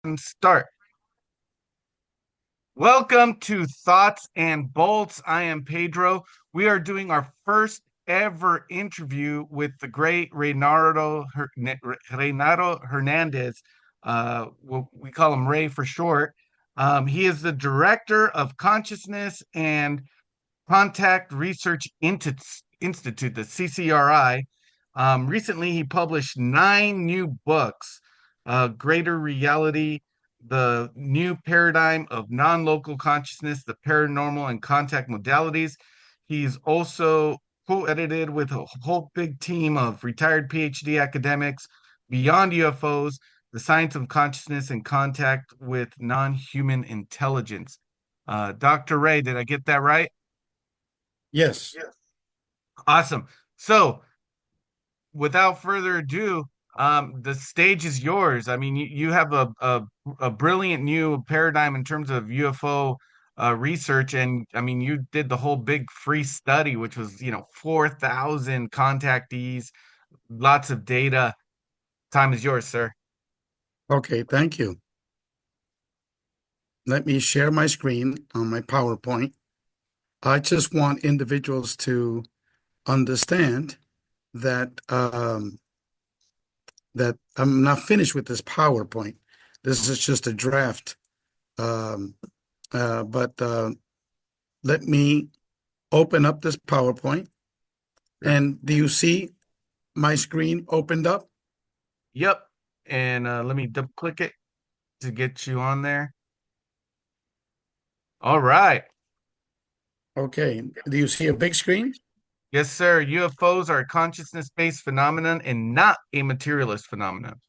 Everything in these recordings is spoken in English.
And start. Welcome to Thoughts and Bolts. I am Pedro. We are doing our first ever interview with the great Reynaro Hernandez. We call him Ray for short. He is the director of consciousness and Contact Research Institute, the CCRI. Recently, he published 9 new books: Greater Reality, The New Paradigm of Non-Local Consciousness, The Paranormal and Contact Modalities. He's also co-edited with a whole big team of retired Ph.D. academics, Beyond UFOs, The Science of Consciousness and Contact with Non-Human Intelligence. Dr. Ray, did I get that right? Yes. Awesome. So, without further ado, the stage is yours. I mean, you have a brilliant new paradigm in terms of UFO research, and I mean, you did the whole big free study, which was 4,000 contactees, lots of data. Time is yours, sir. Okay, thank you. Let me share my screen on my PowerPoint. I just want individuals to understand that I'm not finished with this PowerPoint. This is just a draft. Um, but let me open up this PowerPoint. Sure. And do you see my screen opened up? Yep. And let me double click it to get you on there. All right. Okay. Do you see a big screen? Yes, sir. UFOs are a consciousness-based phenomenon and not a materialist phenomenon.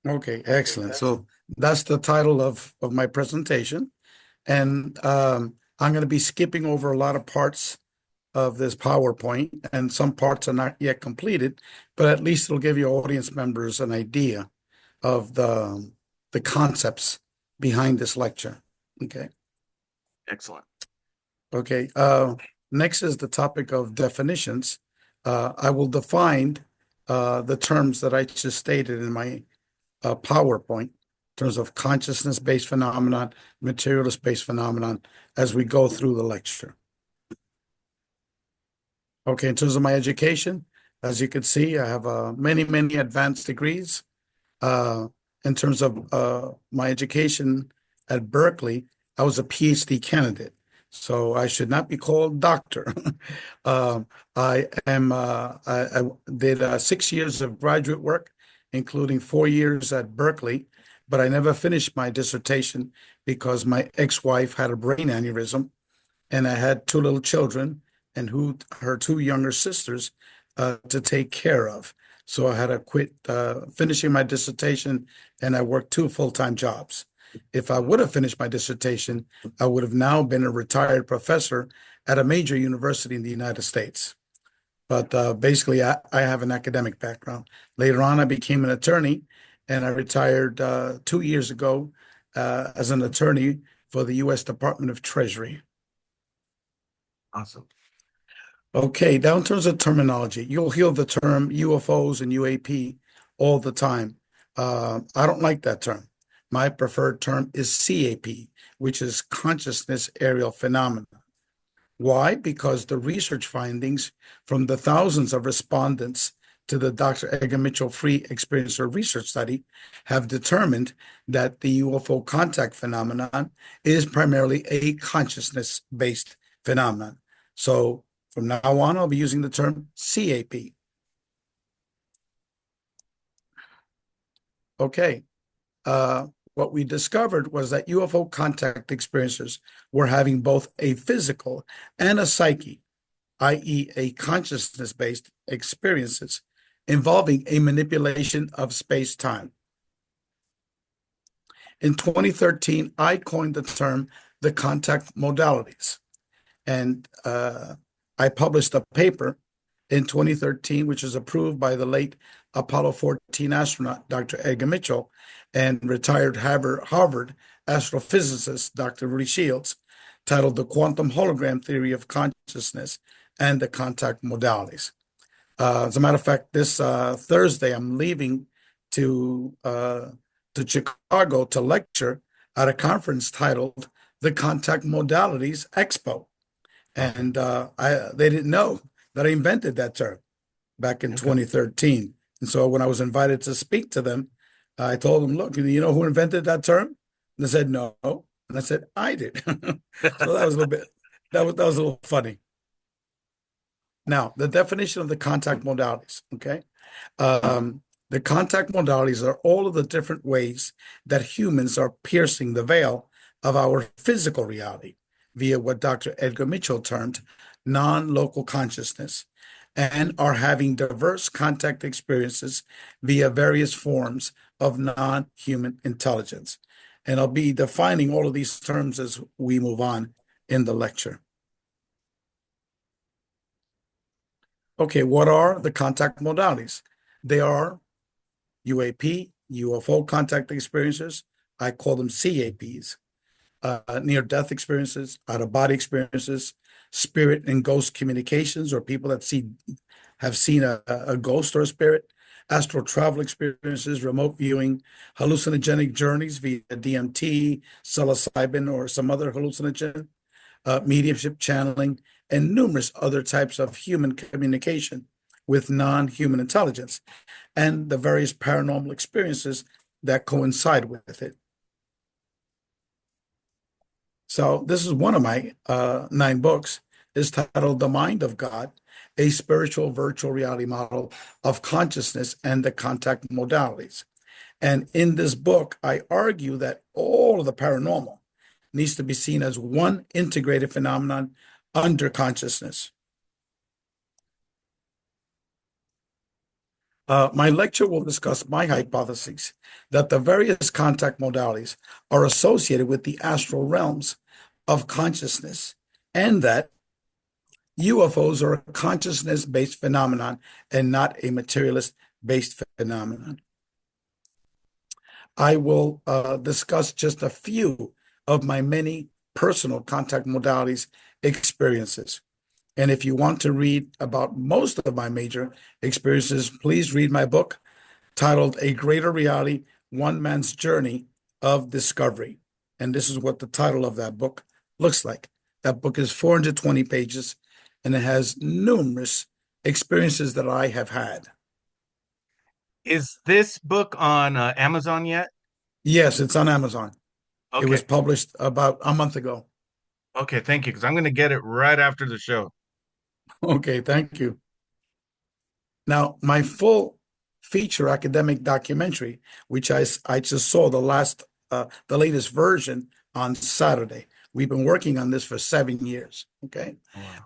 Okay, excellent. So that's the title of my presentation. And I'm going to be skipping over a lot of parts of this PowerPoint, and some parts are not yet completed, but at least it'll give your audience members an idea of the concepts behind this lecture. Okay. Excellent. Okay. Next is the topic of definitions. I will define the terms that I just stated in my PowerPoint in terms of consciousness-based phenomenon, materialist-based phenomenon as we go through the lecture. Okay, in terms of my education, as you can see, I have many advanced degrees. Uh, in terms of my education at Berkeley, I was a Ph.D. candidate, so I should not be called doctor. Um, I did 6 years of graduate work, including 4 years at Berkeley, but I never finished my dissertation because my ex-wife had a brain aneurysm and I had two little children and her two younger sisters to take care of. So I had to quit finishing my dissertation, and I worked two full-time jobs. If I would have finished my dissertation, I would have now been a retired professor at a major university in the United States. But basically, I have an academic background. Later on, I became an attorney, and I retired 2 years ago as an attorney for the U.S. Department of Treasury. Awesome. Okay, now in terms of terminology, you'll hear the term UFOs and UAP all the time. I don't like that term. My preferred term is CAP, which is consciousness aerial phenomena. Why? Because the research findings from the thousands of respondents to the Dr. Edgar Mitchell Free Experiencer Research Study have determined that the UFO contact phenomenon is primarily a consciousness-based phenomenon. So from now on, I'll be using the term CAP. Okay. Uh, what we discovered was that UFO contact experiencers were having both a physical and a psyche, i.e., a consciousness-based experiences involving a manipulation of space-time. In 2013, I coined the term the contact modalities, and I published a paper in 2013, which was approved by the late Apollo 14 astronaut, Dr. Edgar Mitchell, and retired Harvard astrophysicist, Dr. Rudy Shields, titled The Quantum Hologram Theory of Consciousness and the Contact Modalities. As a matter of fact, this Thursday, I'm leaving to to Chicago to lecture at a conference titled the Contact Modalities Expo. Okay. And they didn't know that I invented that term back in Okay. 2013. And so when I was invited to speak to them, I told them, look, you know who invented that term? And they said, no. And I said, I did. So that was a little bit, that was a little funny. Now, the definition of the contact modalities, okay? The contact modalities are all of the different ways that humans are piercing the veil of our physical reality via what Dr. Edgar Mitchell termed non-local consciousness and are having diverse contact experiences via various forms of non-human intelligence. And I'll be defining all of these terms as we move on in the lecture. Okay, what are the contact modalities? They are UAP, UFO contact experiences. I call them CAPs, near-death experiences, out-of-body experiences, spirit and ghost communications, or people that have seen a ghost or a spirit, astral travel experiences, remote viewing, hallucinogenic journeys via DMT, psilocybin, or some other hallucinogen, mediumship channeling, and numerous other types of human communication with non-human intelligence, and the various paranormal experiences that coincide with it. So this is one of my 9 books. It's titled The Mind of God, a spiritual virtual reality model of consciousness and the contact modalities. And in this book, I argue that all of the paranormal needs to be seen as one integrated phenomenon under consciousness. My lecture will discuss my hypothesis that the various contact modalities are associated with the astral realms of consciousness and that UFOs are a consciousness-based phenomenon and not a materialist-based phenomenon. I will discuss just a few of my many personal contact modalities experiences. And if you want to read about most of my major experiences, please read my book titled A Greater Reality, One Man's Journey of Discovery. And this is what the title of that book looks like. That book is 420 pages and it has numerous experiences that I have had. Is this book on Amazon yet? Yes, it's on Amazon. It was Okay. published about a month ago. Okay, thank you, because I'm going to get it right after the show. Okay, thank you. Now, my full feature academic documentary, which I just saw the latest version on Saturday. We've been working on this for 7 years. Okay,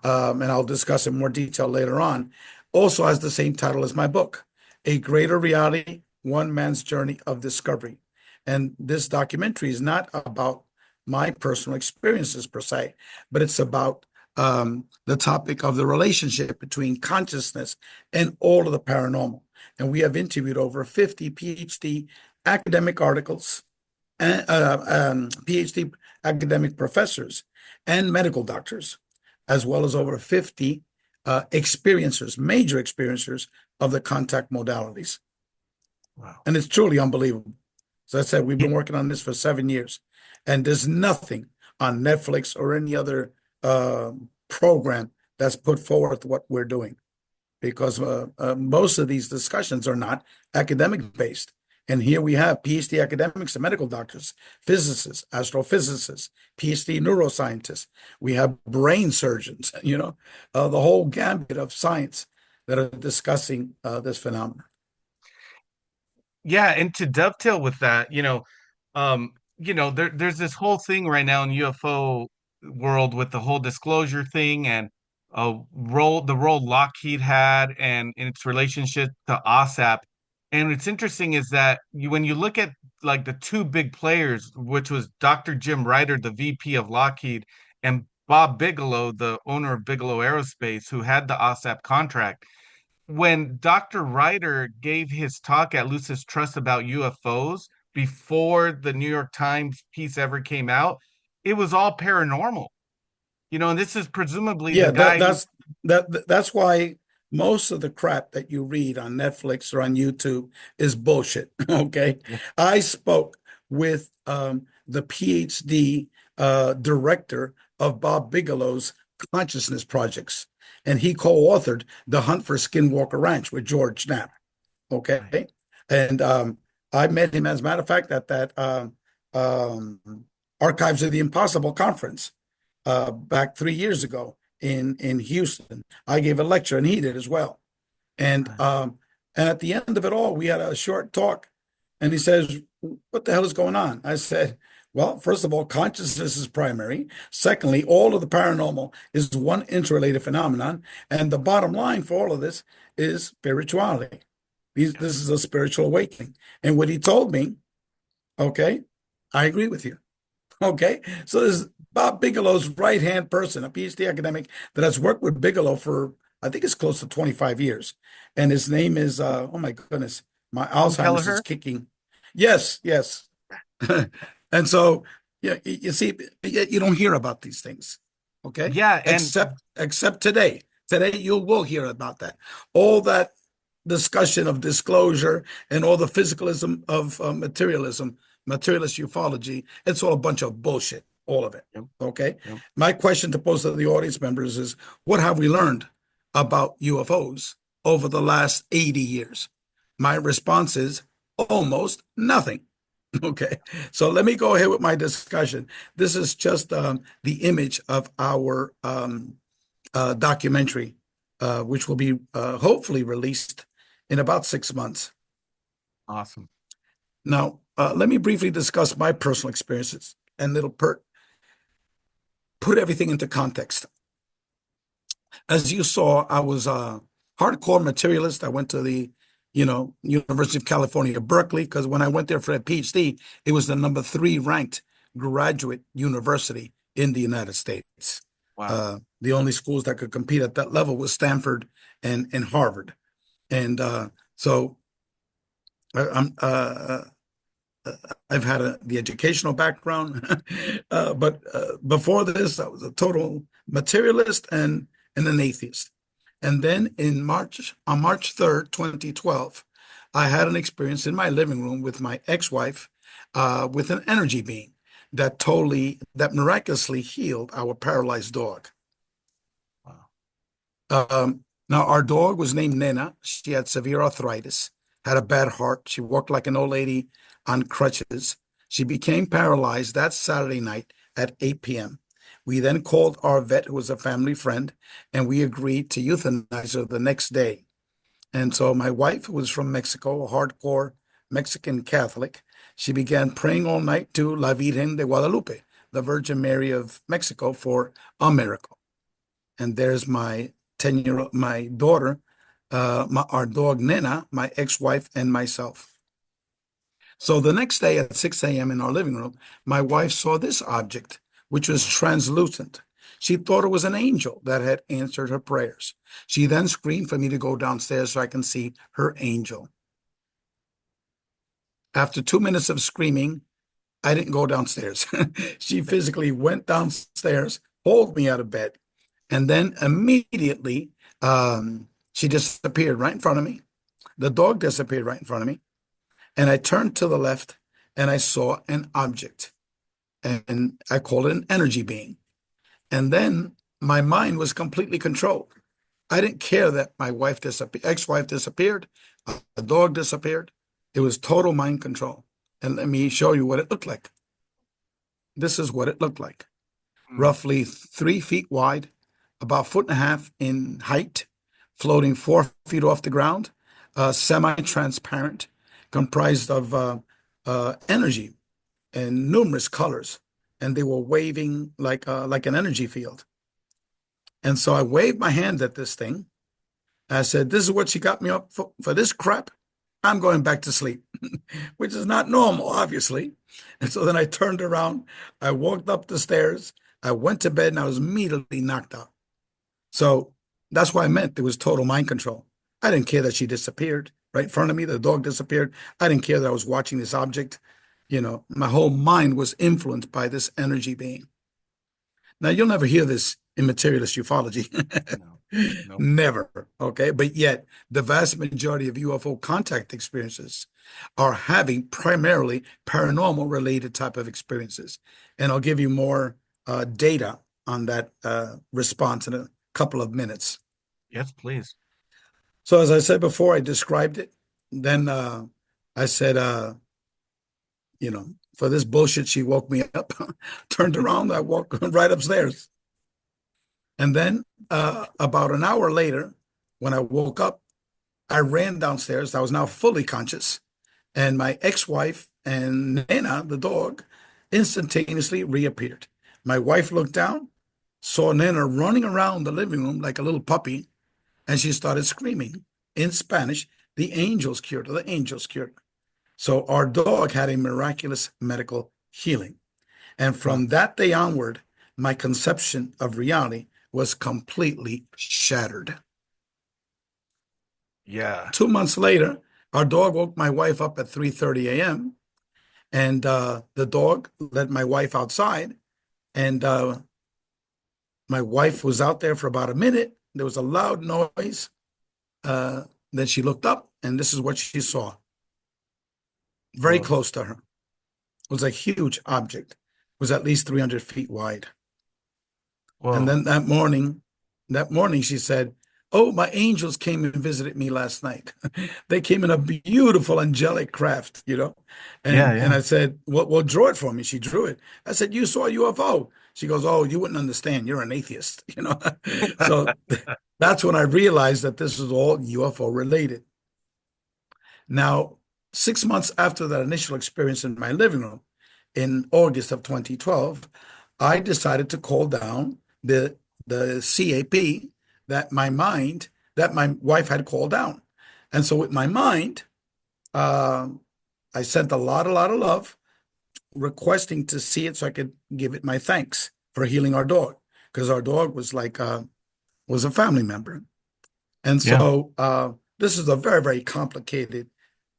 Wow. and I'll discuss in more detail later on. Also has the same title as my book, A Greater Reality: One Man's Journey of Discovery. And this documentary is not about my personal experiences per se, but it's about the topic of the relationship between consciousness and all of the paranormal. And we have interviewed over 50 PhD academic articles and PhD academic professors and medical doctors, as well as over 50 experiencers, major experiencers of the contact modalities. Wow. And it's truly unbelievable. As I said, we've Yeah, been working on this for 7 years, and there's nothing on Netflix or any other program that's put forth what we're doing because most of these discussions are not academic based. And here we have PhD academics and medical doctors, physicists, astrophysicists, PhD neuroscientists. We have brain surgeons, the whole gambit of science that are discussing this phenomenon. yeah, and to dovetail with that, there's this whole thing right now in UFO world with the whole disclosure thing and the role Lockheed had and in its relationship to OSAP. And what's interesting is that when you look at like the two big players, which was Dr. Jim Ryder, the VP of Lockheed, and Bob Bigelow, the owner of Bigelow Aerospace, who had the OSAP contract, when Dr. Ryder gave his talk at Lucis Trust about UFOs before the New York Times piece ever came out, it was all paranormal. And this is presumably the Yeah, guy who, that's why most of the crap that you read on Netflix or on YouTube is bullshit. Okay. Yeah. I spoke with the PhD director of Bob Bigelow's consciousness projects, and he co-authored The Hunt for Skinwalker Ranch with George Knapp. Okay. Right. And I met him, as a matter of fact, at that um, Archives of the Impossible conference back 3 years ago in Houston. I gave a lecture and he did as well. And Right. um, and at the end of it all, we had a short talk, and he says, "What the hell is going on?" I said, "Well, first of all, consciousness is primary. Secondly, all of the paranormal is one interrelated phenomenon, and the bottom line for all of this is spirituality. Yes. This is a spiritual awakening." And what he told me, okay, I agree with you. Okay. So this is Bob Bigelow's right-hand person, a PhD academic that has worked with Bigelow for, I think it's close to 25 years. And his name is, oh my goodness, my Tom Alzheimer's is Kelleher. kicking. Yes, yes. And so, yeah, you see, you don't hear about these things. Okay. Yeah, and Except today. Today you will hear about that. All that discussion of disclosure and all the physicalism of materialism, materialist ufology, it's all a bunch of bullshit, all of it. yep, Okay. yep. My question to pose to the audience members is, what have we learned about UFOs over the last 80 years? My response is almost nothing. Okay. So let me go ahead with my discussion. This is just the image of our documentary, which will be hopefully released in about 6 months. Awesome. Now, let me briefly discuss my personal experiences, and it'll put everything into context. As you saw, I was a hardcore materialist. I went to the, University of California, Berkeley, because when I went there for a PhD, it was the number three ranked graduate university in the United States. Wow. The only schools that could compete at that level was Stanford and Harvard. And so I'm I've had the educational background, but before this, I was a total materialist and an atheist. And then on March 3rd, 2012, I had an experience in my living room with my ex-wife, with an energy being that miraculously healed our paralyzed dog. Wow. Now, our dog was named Nena. She had severe arthritis, had a bad heart. She walked like an old lady on crutches. She became paralyzed that Saturday night at 8 p.m. We then called our vet, who was a family friend, and we agreed to euthanize her the next day. And so my wife, who was from Mexico, a hardcore Mexican Catholic, she began praying all night to La Virgen de Guadalupe, the Virgin Mary of Mexico, for a miracle. And there's my 10-year-old, my daughter, our dog Nena, my ex-wife, and myself. So the next day at 6 a.m. in our living room, my wife saw this object, which was translucent. She thought it was an angel that had answered her prayers. She then screamed for me to go downstairs so I can see her angel. After 2 minutes of screaming, I didn't go downstairs. She physically went downstairs, pulled me out of bed, and then immediately she disappeared right in front of me. The dog disappeared right in front of me. And I turned to the left and I saw an object. And I called it an energy being. And then my mind was completely controlled. I didn't care that my ex-wife disappeared, the dog disappeared. It was total mind control. And let me show you what it looked like. This is what it looked like. Mm. Roughly 3 feet wide, about a foot and a half in height, floating 4 feet off the ground, semi-transparent, comprised of energy and numerous colors, and they were waving like an energy field. And so I waved my hand at this thing. I said, "This is what she got me up for this crap. I'm going back to sleep," which is not normal, obviously. And so then I turned around, I walked up the stairs, I went to bed, and I was immediately knocked out. So that's what I meant. There was total mind control. I didn't care that she disappeared right in front of me. The dog disappeared. I didn't care that I was watching this object. My whole mind was influenced by this energy being. Now, you'll never hear this in materialist ufology. No. Nope. Never. Okay. But yet, the vast majority of UFO contact experiences are having primarily paranormal related type of experiences. And I'll give you more data on that response in a couple of minutes. Yes, please. So, as I said before, I described it. Then I said, for this bullshit, she woke me up, turned around, I walked right upstairs. And then about an hour later, when I woke up, I ran downstairs. I was now fully conscious. And my ex-wife and Nana, the dog, instantaneously reappeared. My wife looked down, saw Nana running around the living room like a little puppy, and she started screaming in Spanish, "The angels cured her, the angels cured her." So our dog had a miraculous medical healing. And Huh. from that day onward, my conception of reality was completely shattered. Yeah. 2 months later, our dog woke my wife up at 3:30 a.m. and the dog led my wife outside, and my wife was out there for about a minute. There was a loud noise. Uh, then she looked up, and this is what she saw. Very Whoa. close to her was a huge object. It was at least 300 feet wide. And Whoa. then that morning she said, "Oh, my angels came and visited me last night. They came in a beautiful angelic craft, you know." Yeah, And yeah. I said, "Well, draw it for me." She drew it. I said, "You saw a UFO." She goes, "Oh, you wouldn't understand. You're an atheist, you know." So that's when I realized that this was all UFO related. Now, 6 months after that initial experience in my living room in August of 2012, I decided to call down the CAP that my wife had called down. And so with my mind, uh, I sent a lot of love, requesting to see it so I could give it my thanks for healing our dog, because our dog was like was a family member. And Yeah. so this is a very, very complicated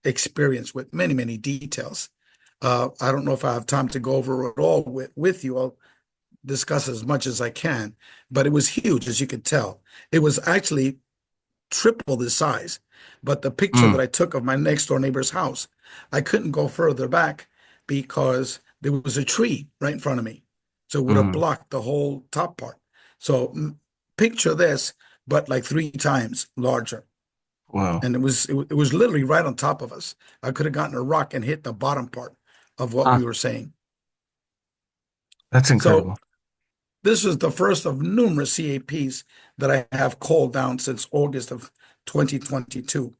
experience with many, many details. I don't know if I have time to go over it all with you. I'll discuss as much as I can, but it was huge, as you could tell. It was actually triple the size. But the picture that Mm, I took of my next door neighbor's house, I couldn't go further back because there was a tree right in front of me. So it would have mm. blocked the whole top part. So picture this, but like 3 times larger. Whoa. And it was literally right on top of us. I could have gotten a rock and hit the bottom part of what Huh. we were saying. That's So incredible. this is the first of numerous CAPs that I have called down since August of 2022.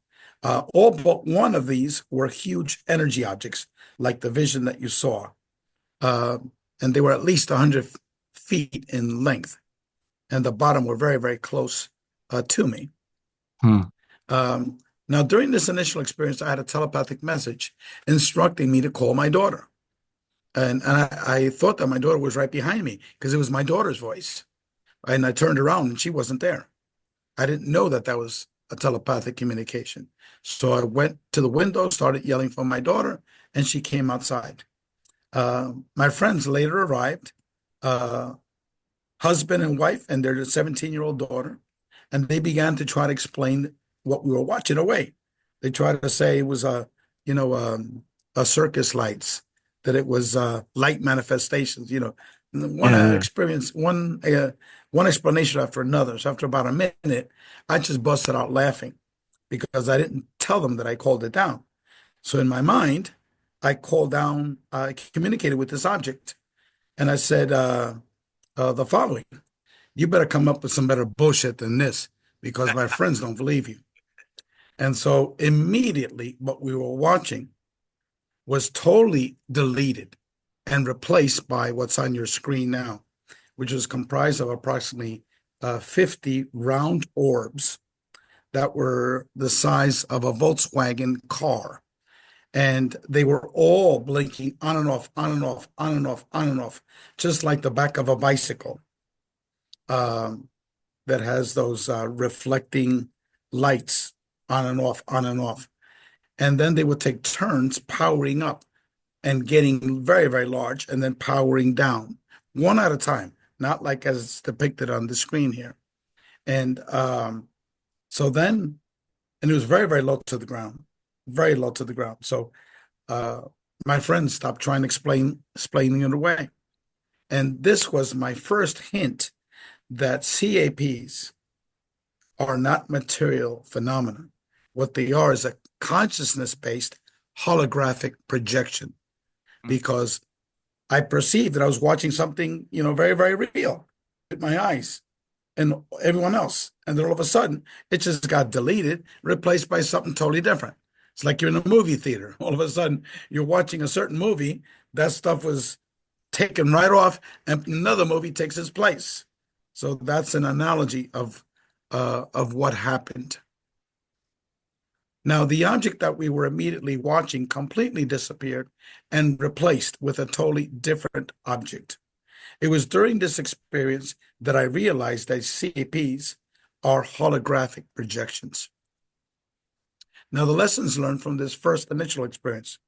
All but one of these were huge energy objects, like the vision that you saw. Uh, and they were at least 100 feet in length, and the bottom were very, very close to me. Hmm. Um, Now, during this initial experience, I had a telepathic message instructing me to call my daughter. And I thought that my daughter was right behind me because it was my daughter's voice. And I turned around and she wasn't there. I didn't know that that was a telepathic communication. So I went to the window, started yelling for my daughter, and she came outside. My friends later arrived, uh, husband and wife, and their 17-year-old daughter, and they began to try to explain what we were watching away. They tried to say it was you know, a circus lights, that it was light manifestations, And one Yeah, yeah. experience, one explanation after another. So after about a minute, I just busted out laughing because I didn't tell them that I called it down. So in my mind, I communicated with this object, and I said the following: "You better come up with some better bullshit than this because my friends don't believe you." And so immediately what we were watching was totally deleted and replaced by what's on your screen now, which is comprised of approximately 50 round orbs that were the size of a Volkswagen car. And they were all blinking on and off, on and off, on and off, on and off, just like the back of a bicycle. Um, that has those reflecting lights on and off, on and off. And then they would take turns powering up and getting very, very large and then powering down one at a time, not like as depicted on the screen here. And so then, and it was very, very low to the ground, very low to the ground. So uh, my friends stopped trying to explaining it away. And this was my first hint that CAPs are not material phenomena. What they are is a consciousness-based holographic projection Mm. because I perceived that I was watching something, very, very real with my eyes and everyone else. And then all of a sudden, it just got deleted, replaced by something totally different. It's like you're in a movie theater. All of a sudden, you're watching a certain movie. That stuff was taken right off, and another movie takes its place. So that's an analogy of what happened. Now, the object that we were immediately watching completely disappeared and replaced with a totally different object. It was during this experience that I realized that CAPs are holographic projections. Now, the lessons learned from this first initial experience,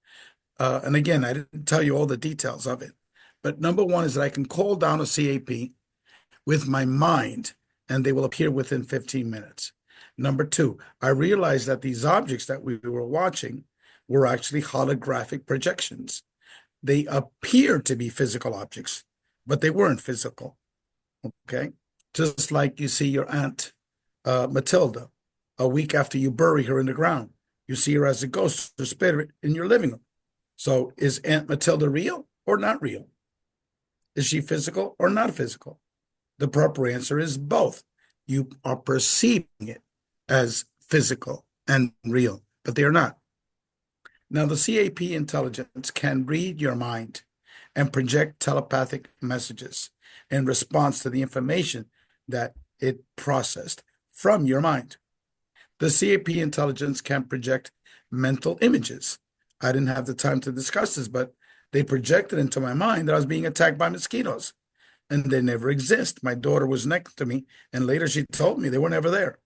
and again, I didn't tell you all the details of it, but number one is that I can call down a CAP with my mind and they will appear within 15 minutes. Number two, I realized that these objects that we were watching were actually holographic projections. They appeared to be physical objects, but they weren't physical. Okay. Just like you see your aunt, Matilda, a week after you bury her in the ground, you see her as a ghost or spirit in your living room. So is Aunt Matilda real or not real? Is she physical or not physical? The proper answer is both. You are perceiving it as physical and real, but they are not. Now, the CAP intelligence can read your mind and project telepathic messages in response to the information that it processed from your mind. The CAP intelligence can project mental images. I didn't have the time to discuss this, but they projected into my mind that I was being attacked by mosquitoes, and they never exist. My daughter was next to me, and later she told me they were never there.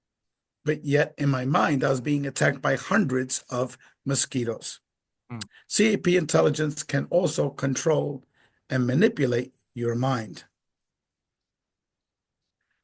But yet, in my mind, I was being attacked by hundreds of mosquitoes. Mm. CAP intelligence can also control and manipulate your mind.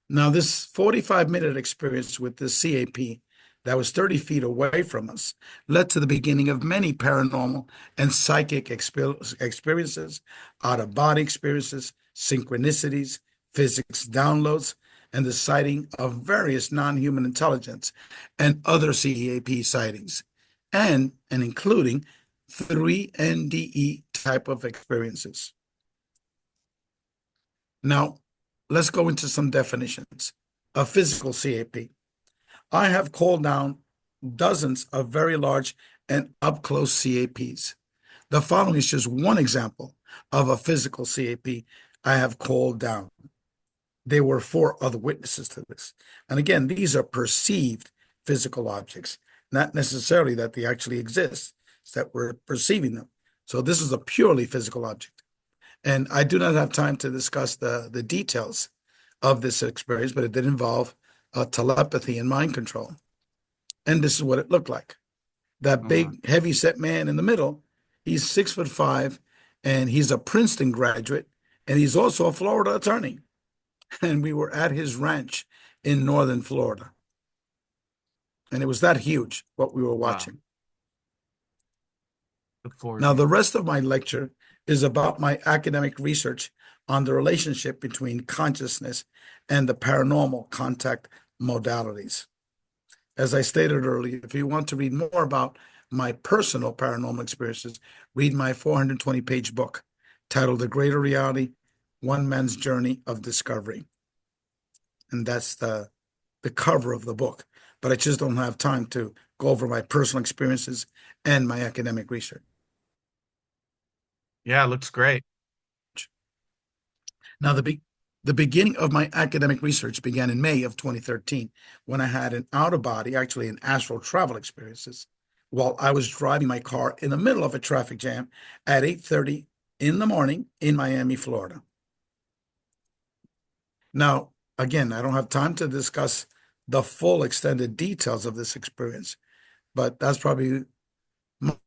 Now, this 45-minute experience with the CAP that was 30 feet away from us led to the beginning of many paranormal and psychic experiences, out of body experiences, synchronicities, physics downloads, and the sighting of various non human intelligence and other CAP sightings, and including 3 NDE type of experiences. Now, let's go into some definitions. A physical CAP. I have called down dozens of very large and up close CAPs. The following is just one example of a physical CAP I have called down. There were 4 other witnesses to this. And again, these are perceived physical objects, not necessarily that they actually exist, it's that we're perceiving them. So this is a purely physical object. And I do not have time to discuss the details of this experience, but it did involve telepathy and mind control. And this is what it looked like. That Uh, big, heavy set man in the middle, he's 6'5", and he's a Princeton graduate, and he's also a Florida attorney. And we were at his ranch in northern Florida. And it was that huge, what we were wow. watching. Look forward Now, to the it. rest of my lecture is about my academic research on the relationship between consciousness and the paranormal contact modalities. As I stated earlier, if you want to read more about my personal paranormal experiences, read my 420-page book titled The Greater Reality, One Man's Journey of Discovery. And that's the cover of the book. But I just don't have time to go over my personal experiences and my academic research. Yeah, it looks great. Now, the beginning of my academic research began in May of 2013 when I had an out of body, actually an astral travel experiences, while I was driving my car in the middle of a traffic jam at 8:30 in the morning in Miami, Florida. Now, again, I don't have time to discuss the full extended details of this experience, but that's probably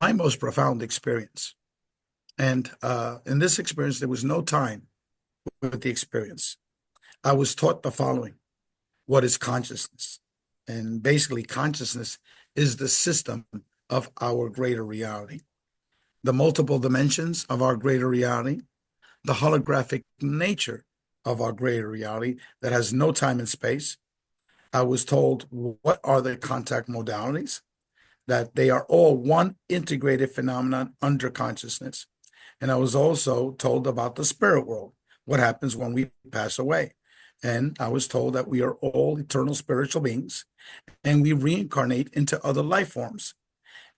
my most profound experience. And in this experience, there was no time with the experience. I was taught the following. what is consciousness. And basically, consciousness is the system of our greater reality, the multiple dimensions of our greater reality, the holographic nature of our greater reality that has no time and space. I was told what are the contact modalities, that they are all one integrated phenomenon under consciousness. And I was also told about the spirit world, what happens when we pass away. And I was told that we are all eternal spiritual beings and we reincarnate into other life forms,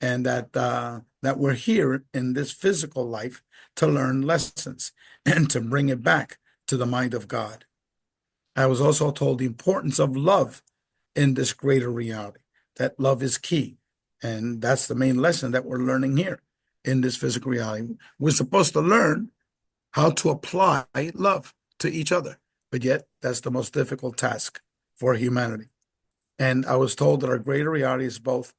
and that we're here in this physical life to learn lessons and to bring it back to the mind of God. I was also told the importance of love in this greater reality, that love is key. And that's the main lesson that we're learning here in this physical reality. We're supposed to learn how to apply love to each other, but yet that's the most difficult task for humanity. And I was told that our greater reality is both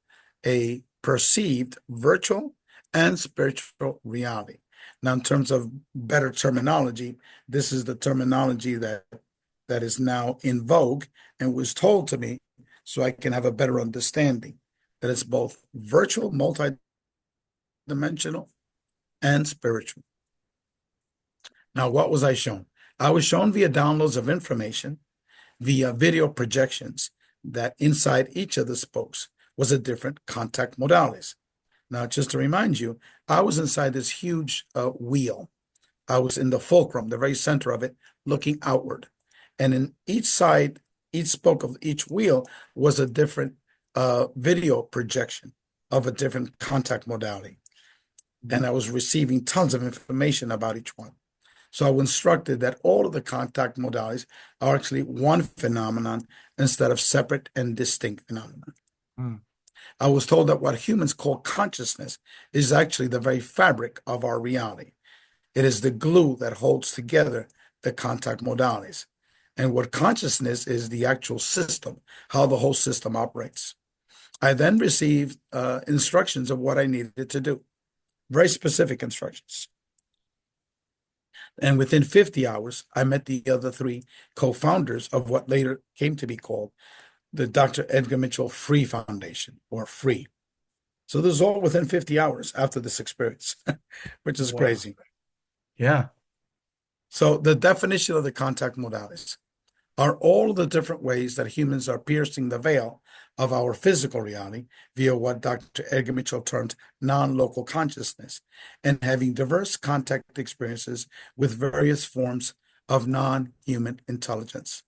a perceived virtual and spiritual reality. Now, in terms of better terminology, this is the terminology that is now in vogue and was told to me so I can have a better understanding that it's both virtual, multi-dimensional, and spiritual. Now, what was I shown? I was shown via downloads of information, via video projections, that inside each of the spokes was a different contact modalities. Now, just to remind you, I was inside this huge wheel. I was in the fulcrum, the very center of it, looking outward. And in each side, each spoke of each wheel was a different video projection of a different contact modality. And I was receiving tons of information about each one. So I was instructed that all of the contact modalities are actually one phenomenon instead of separate and distinct phenomena. Mm. I was told that what humans call consciousness is actually the very fabric of our reality. It is the glue that holds together the contact modalities. And what consciousness is the actual system, how the whole system operates. I then received instructions of what I needed to do, very specific instructions. And within 50 hours, I met the other three co-founders of what later came to be called the Dr. Edgar Mitchell Free Foundation, or Free. So this is all within 50 hours after this experience, which is Wow. crazy. Yeah. So the definition of the contact modalities are all the different ways that humans are piercing the veil of our physical reality via what Dr. Edgar Mitchell termed non-local consciousness, and having diverse contact experiences with various forms of non-human intelligence.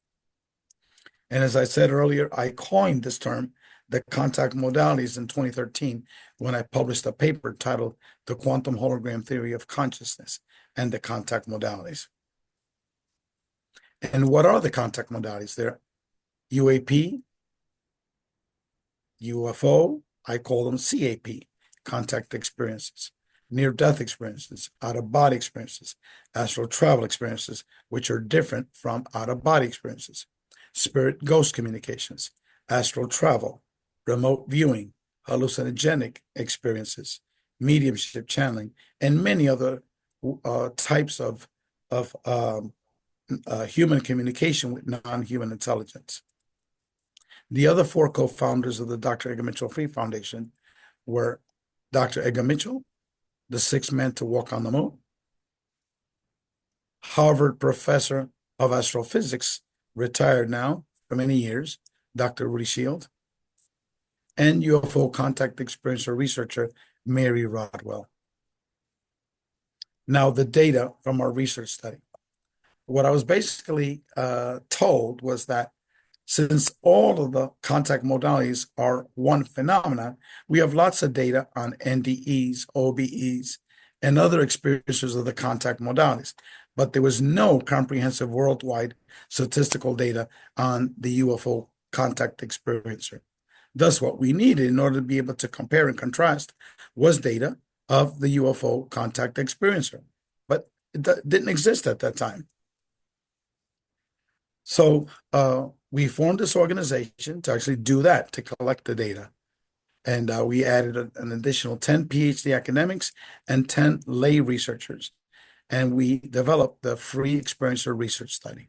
And as I said earlier, I coined this term, the contact modalities, in 2013 when I published a paper titled The Quantum Hologram Theory of Consciousness and the Contact Modalities. And what are the contact modalities? They're UAP, UFO, I call them CAP, contact experiences, near-death experiences, out-of-body experiences, astral travel experiences, which are different from out-of-body experiences, spirit ghost communications, astral travel, remote viewing, hallucinogenic experiences, mediumship channeling, and many other types of human communication with non-human intelligence. The other four co-founders of the Dr. Edgar Mitchell Free Foundation were Dr. Edgar Mitchell, the sixth man to walk on the moon, Harvard professor of astrophysics, retired now for many years, Dr. Rudy Shield, and UFO contact experiencer researcher Mary Rodwell. Now, the data from our research study. What I was basically told was that since all of the contact modalities are one phenomenon, we have lots of data on NDEs, OBEs, and other experiences of the contact modalities. But there was no comprehensive worldwide statistical data on the UFO contact experiencer. Thus, what we needed in order to be able to compare and contrast was data of the UFO contact experiencer. But it didn't exist at that time. So we formed this organization to actually do that, to collect the data. And we added an additional 10 PhD academics and 10 lay researchers. And we developed the Free Experiencer Research Study.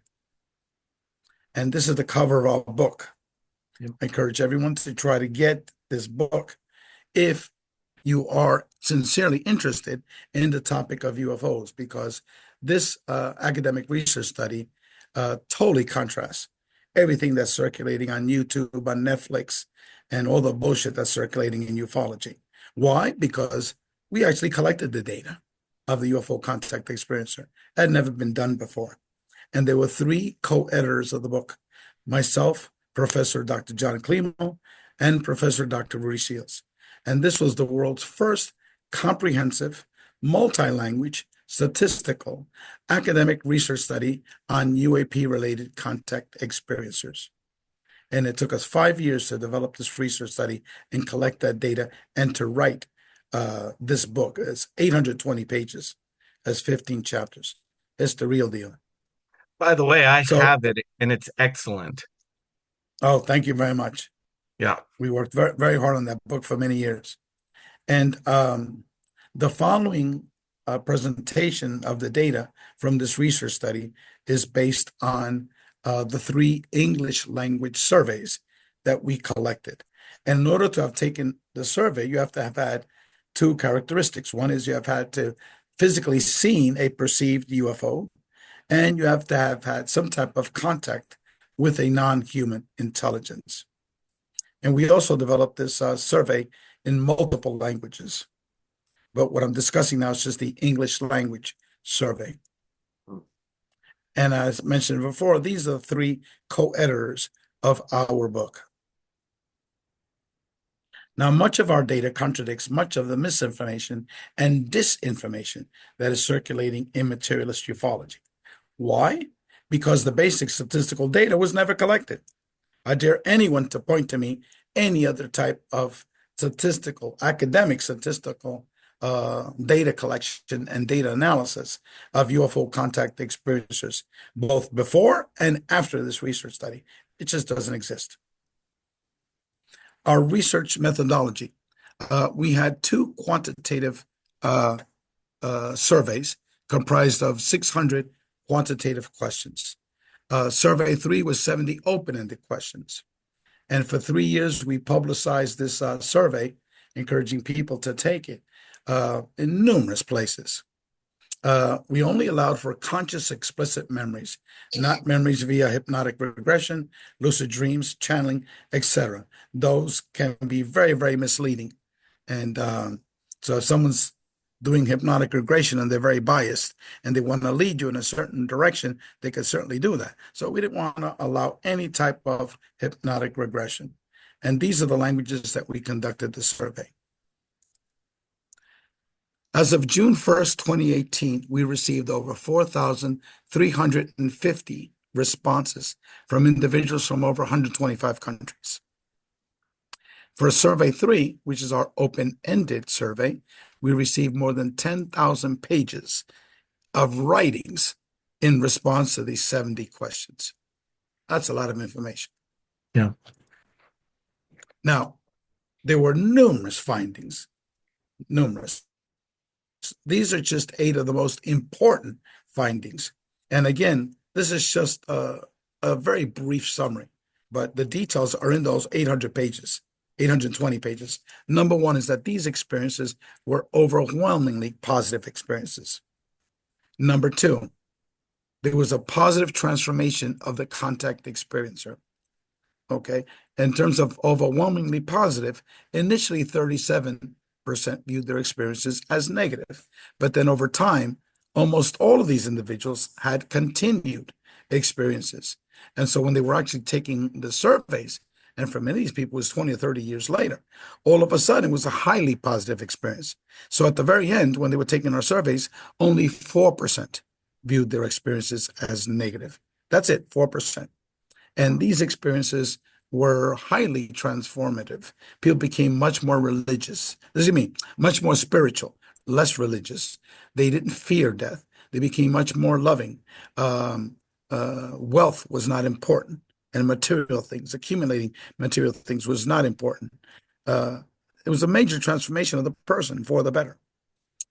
And this is the cover of our book. Yep. I encourage everyone to try to get this book if you are sincerely interested in the topic of UFOs, because this academic research study totally contrasts everything that's circulating on YouTube, on Netflix, and all the bullshit that's circulating in ufology. Why? Because we actually collected the data of the UFO contact experiencer. That had never been done before. And there were three co-editors of the book: myself, Professor Dr. John Climo, and Professor Dr. Rudy Shields. And this was the world's first comprehensive, multi-language, statistical, academic research study on UAP-related contact experiencers. And it took us 5 years to develop this research study and collect that data and to write this book. It's 820 pages, has 15 chapters. It's the real deal. By the way, I So, have it and it's excellent. oh, thank you very much. Yeah. We worked very, very hard on that book for many years. And the following presentation of the data from this research study is based on the three English language surveys that we collected. And in order to have taken the survey, you have to have had two characteristics. One is you have had to physically seen a perceived UFO, and you have to have had some type of contact with a non-human intelligence. And we also developed this survey in multiple languages. But what I'm discussing now is just the English language survey. And as mentioned before, these are the three co-editors of our book. Now, much of our data contradicts much of the misinformation and disinformation that is circulating in materialist ufology. Why? Because the basic statistical data was never collected. I dare anyone to point to me any other type of academic statistical data collection and data analysis of UFO contact experiencers, both before and after this research study. It just doesn't exist. Our research methodology, we had two quantitative surveys comprised of 600 quantitative questions. Survey 3 was 70 open-ended questions. And for 3 years, we publicized this survey, encouraging people to take it in numerous places. We only allowed for conscious, explicit memories, not memories via hypnotic regression, lucid dreams, channeling, etc. Those can be very, very misleading. And so if someone's doing hypnotic regression and they're very biased and they want to lead you in a certain direction, they could certainly do that. So we didn't want to allow any type of hypnotic regression. And these are the languages that we conducted the survey. As of June 1st, 2018, we received over 4,350 responses from individuals from over 125 countries. For survey 3, which is our open-ended survey, we received more than 10,000 pages of writings in response to these 70 questions. That's a lot of information. Yeah. Now, there were numerous findings, numerous. These are just 8 of the most important findings. And again, this is just a very brief summary, but the details are in those 800 pages. 820 pages. Number one is that these experiences were overwhelmingly positive experiences. Number two, there was a positive transformation of the contact experiencer. Okay. In terms of overwhelmingly positive, initially 37% viewed their experiences as negative. But then over time, almost all of these individuals had continued experiences. And so when they were actually taking the surveys, and for many of these people, it was 20 or 30 years later, all of a sudden it was a highly positive experience. So at the very end, when they were taking our surveys, only 4% viewed their experiences as negative. That's it, 4%. And these experiences were highly transformative. People became much more religious. This is me, much more spiritual, less religious. They didn't fear death. They became much more loving. Wealth was not important. And material things, accumulating material things was not important. It was a major transformation of the person for the better.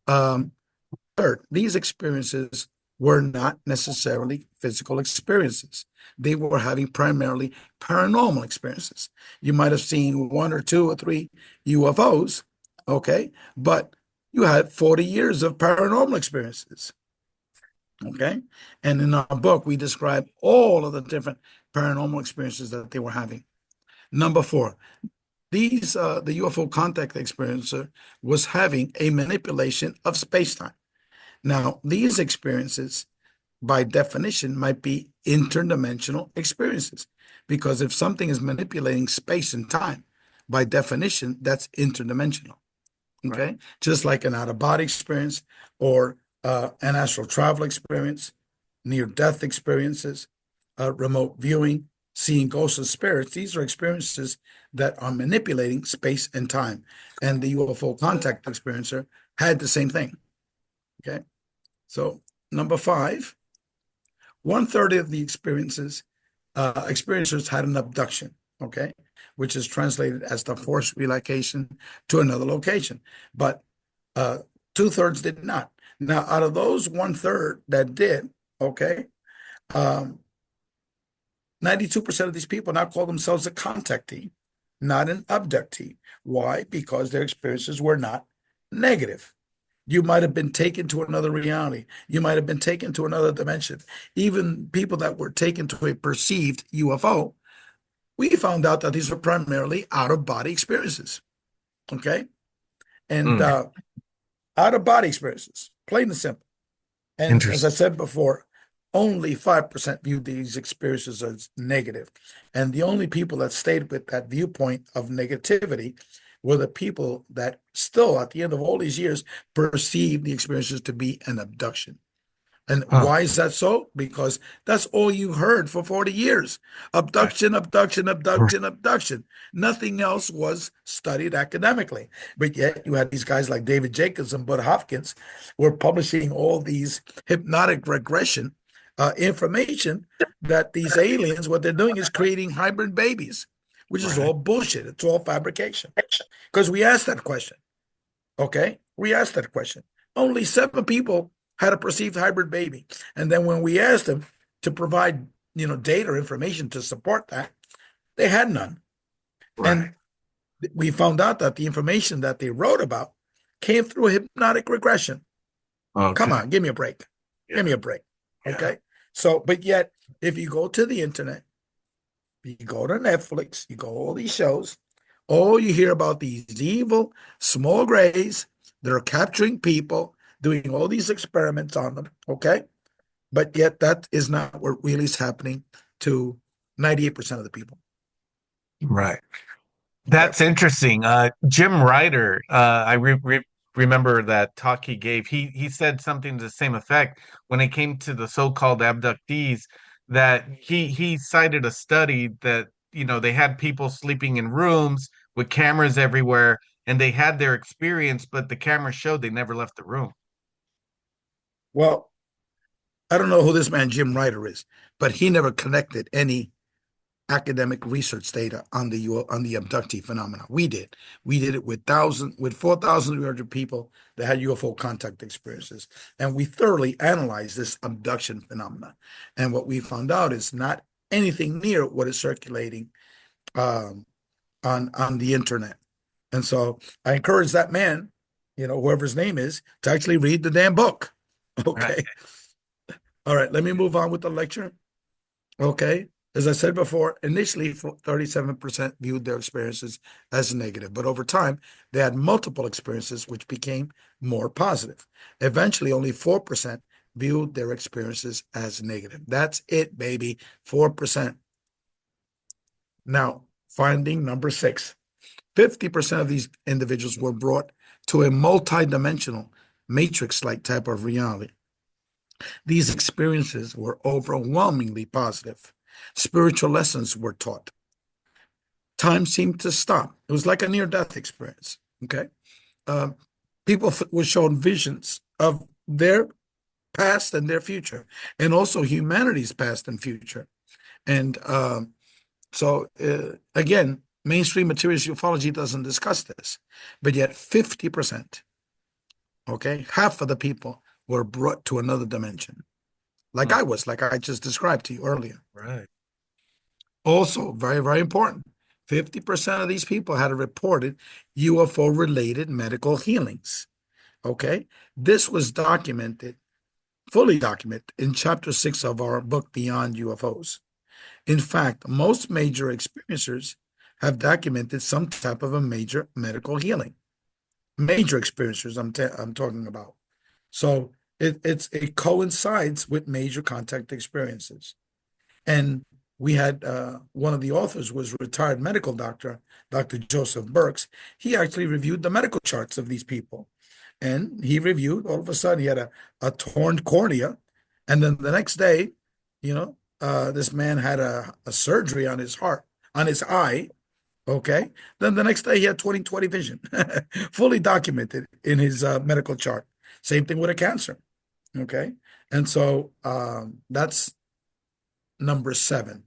Third, these experiences were not necessarily physical experiences. They were having primarily paranormal experiences. You might have seen one or two or three UFOs, okay, but you had 40 years of paranormal experiences, okay? And in our book, we describe all of the different paranormal experiences that they were having. Number four, the UFO contact experiencer was having a manipulation of space-time. Now, these experiences, by definition, might be interdimensional experiences, because if something is manipulating space and time, by definition, that's interdimensional. Right. Okay, just like an out-of-body experience or an astral travel experience, near-death experiences, remote viewing, seeing ghosts and spirits. These are experiences that are manipulating space and time. And the UFO contact experiencer had the same thing. Okay, so number five, one-third of the experiencers had an abduction, okay, which is translated as the forced relocation to another location. But uh, two-thirds did not. Now, out of those one-third that did, okay, um, 92% of these people now call themselves a contactee, not an abductee. Why? Because their experiences were not negative. You might have been taken to another reality. You might have been taken to another dimension. Even people that were taken to a perceived UFO, we found out that these were primarily out of body experiences. Okay. And Mm, out of body experiences, plain and simple. And as I interesting. said before, only 5% viewed these experiences as negative. And the only people that stayed with that viewpoint of negativity were the people that still, at the end of all these years, perceived the experiences to be an abduction. And Huh. why is that so? Because that's all you heard for 40 years. Right. Abduction, abduction, abduction, abduction. Nothing else was studied academically. But yet you had these guys like David Jacobs and Bud Hopkins were publishing all these hypnotic regression information that these aliens, what they're doing is creating hybrid babies, which is Right. all bullshit. It's all fabrication. Because we asked that question. Okay, we asked that question. Only seven people had a perceived hybrid baby, and then when we asked them to provide, data or information to support that, they had none. Right. And we found out that the information that they wrote about came through hypnotic regression. Come Okay. on, give me a break. Give Yeah. me a break. Yeah. Okay. So, but yet, if you go to the internet, you go to Netflix, you go all these shows, all you hear about these evil small grays that are capturing people, doing all these experiments on them. Okay. But yet that is not what really is happening to 98% of the people. Right. Okay. That's interesting. Jim Ryder, I remember that talk he gave. He said something to the same effect when it came to the so-called abductees, that he cited a study that, they had people sleeping in rooms with cameras everywhere, and they had their experience, but the camera showed they never left the room. Well, I don't know who this man Jim Ryder is, but he never connected any academic research data on the abductee phenomena. We did. We did it with 4,300 people that had UFO contact experiences, and we thoroughly analyzed this abduction phenomena. And what we found out is not anything near what is circulating um, on the internet. And so I encourage that man, whoever his name is, to actually read the damn book. Right. Okay. All right. Let me move on with the lecture. Okay. As I said before, initially 37% viewed their experiences as negative, but over time, they had multiple experiences which became more positive. Eventually, only 4% viewed their experiences as negative. That's it, baby. 4%. Now, finding number six, 50% of these individuals were brought to a multidimensional matrix-like type of reality. These experiences were overwhelmingly positive. Spiritual lessons were taught. Time seemed to stop. It was like a near-death experience. Okay. Uh, People were shown visions of their past and their future, and also humanity's past and future. And again, mainstream materialist ufology doesn't discuss this, but yet 50%, okay, half of the people were brought to another dimension. like Mm, I was, like I just described to you earlier. right. Also, very, very important, 50% of these people had reported UFO related medical healings. Okay. This was documented, fully documented in chapter 6 of our book, Beyond UFOs. In fact, most major experiencers have documented some type of a major medical healing. Major experiencers, I'm talking about. So it coincides with major contact experiences. And we had one of the authors was retired medical doctor, Dr. Joseph Burks. He actually reviewed the medical charts of these people. And he reviewed, all of a sudden, he had a torn cornea. And then the next day, this man had a surgery on his heart, on his eye. Okay. Then the next day, he had 20/20 vision, fully documented in his medical chart. Same thing with a cancer. Okay. And so that's number 7.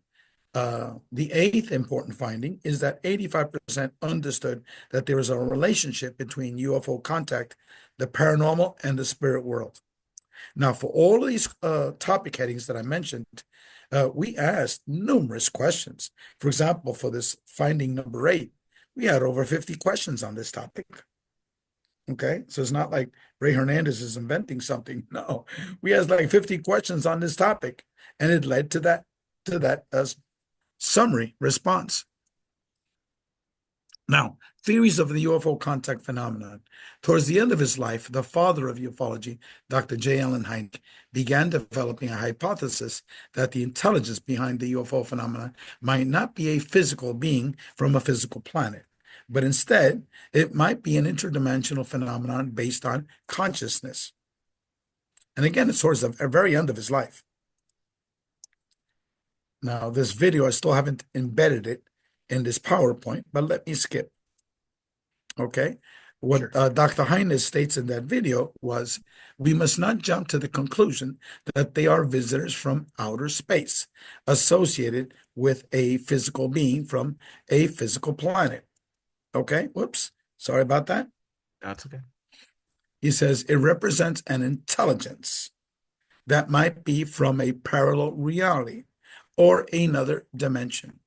The eighth important finding is that 85% understood that there is a relationship between UFO contact, the paranormal, and the spirit world. Now, for all of these topic headings that I mentioned, we asked numerous questions. For example, for this finding number 8, we had over 50 questions on this topic. Okay, so it's not like Ray Hernandez is inventing something. No, we asked like 50 questions on this topic, and it led to that summary response. Now, theories of the UFO contact phenomenon. Towards the end of his life, the father of ufology, Dr. J. Allen Hynek, began developing a hypothesis that the intelligence behind the UFO phenomenon might not be a physical being from a physical planet, but instead, it might be an interdimensional phenomenon based on consciousness. And again, it's towards the very end of his life. Now, this video, I still haven't embedded it in this PowerPoint, but let me skip. Okay. What Sure. Dr. Hines states in that video was we must not jump to the conclusion that they are visitors from outer space associated with a physical being from a physical planet. Okay. Whoops. Sorry about that. That's okay. He says it represents an intelligence that might be from a parallel reality or another dimension.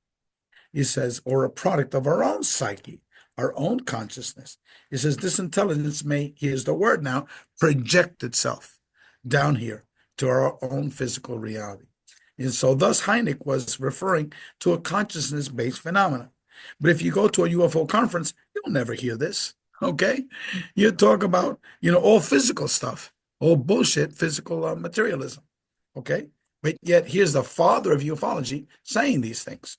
He says, or a product of our own psyche, our own consciousness. He says, this intelligence may, here's the word now, project itself down here to our own physical reality. And so, thus, Hynek was referring to a consciousness based phenomenon. But if you go to a UFO conference, you'll never hear this. Okay. You talk about, all physical stuff, all bullshit, physical materialism. Okay. But yet, here's the father of ufology saying these things.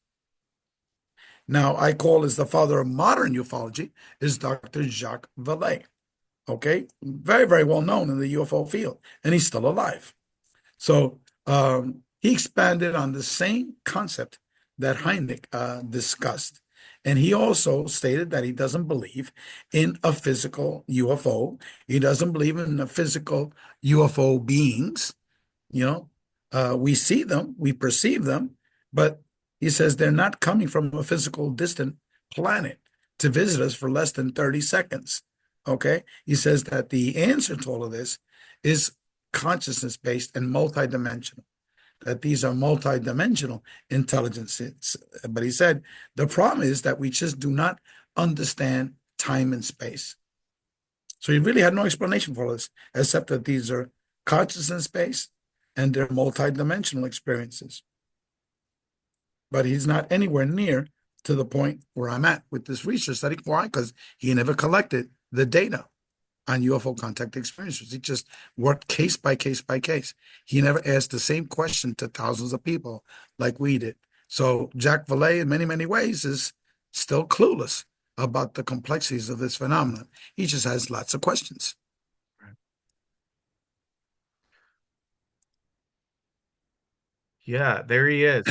Now, I call as the father of modern ufology is Dr. Jacques Vallée. Okay, very, very well known in the UFO field, and he's still alive. So he expanded on the same concept that Hynek discussed. And he also stated that he doesn't believe in a physical UFO. He doesn't believe in the physical UFO beings. You know, we see them, we perceive them, but he says they're not coming from a physical distant planet to visit us for less than 30 seconds. Okay. He says that the answer to all of this is consciousness based and multidimensional, that these are multidimensional intelligences. But he said the problem is that we just do not understand time and space. So he really had no explanation for this, except that these are consciousness based and they're multidimensional experiences. But he's not anywhere near to the point where I'm at with this research study. Why? Because he never collected the data on UFO contact experiences. He just worked case by case by case. He never asked the same question to thousands of people like we did. So Jacques Vallée, in many, many ways, is still clueless about the complexities of this phenomenon. He just has lots of questions. Right. Yeah, there he is.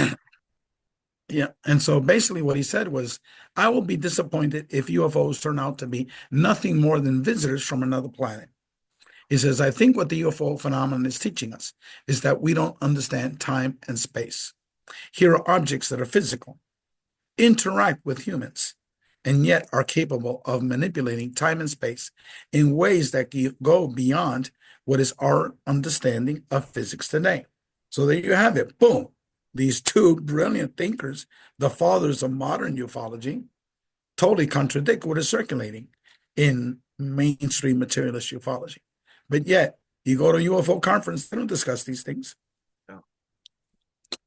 Yeah. And so basically what he said was, I will be disappointed if UFOs turn out to be nothing more than visitors from another planet. He says, I think what the UFO phenomenon is teaching us is that we don't understand time and space. Here are objects that are physical, interact with humans, and yet are capable of manipulating time and space in ways that go beyond what is our understanding of physics today. So there you have it. Boom. These two brilliant thinkers, the fathers of modern ufology, totally contradict what is circulating in mainstream materialist ufology. But yet, you go to a UFO conference, they don't discuss these things. Yeah.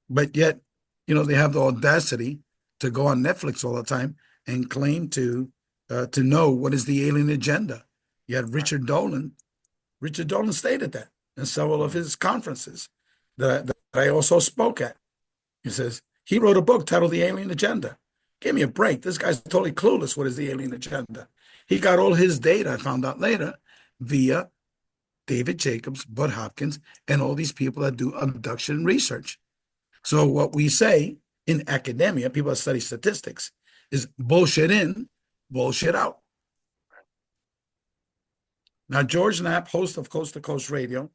But yet, they have the audacity to go on Netflix all the time and claim to know what is the alien agenda. You had Right. Richard Dolan. Richard Dolan stated that in several of Mhm. his conferences that I also spoke at. He says he wrote a book titled The Alien Agenda. Give me a break. This guy's totally clueless what is the alien agenda. He got all his data, I found out later, via David Jacobs, Bud Hopkins, and all these people that do abduction research. So what we say in academia, people that study statistics, is bullshit in, bullshit out. Now, George Knapp, host of Coast to Coast Radio,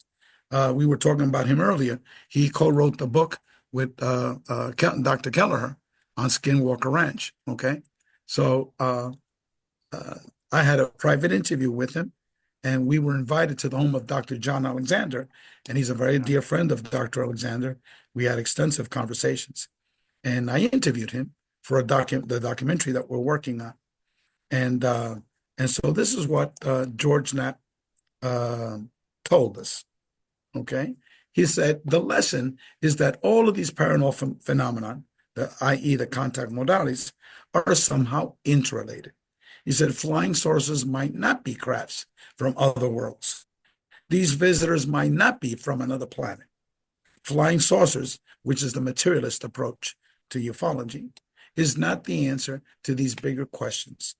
we were talking about him earlier. He co-wrote the book with Dr. Kelleher on Skinwalker Ranch. Okay, so uh, I had a private interview with him, and we were invited to the home of Dr. John Alexander, and he's a very Yeah. dear friend of Dr. Alexander. We had extensive conversations, and I interviewed him for the documentary that we're working on, and uh, and so this is what George Knapp uh, told us. Okay. He said the lesson is that all of these paranormal phenomena, i.e., the contact modalities, are somehow interrelated. He said flying saucers might not be crafts from other worlds. These visitors might not be from another planet. Flying saucers, which is the materialist approach to ufology, is not the answer to these bigger questions,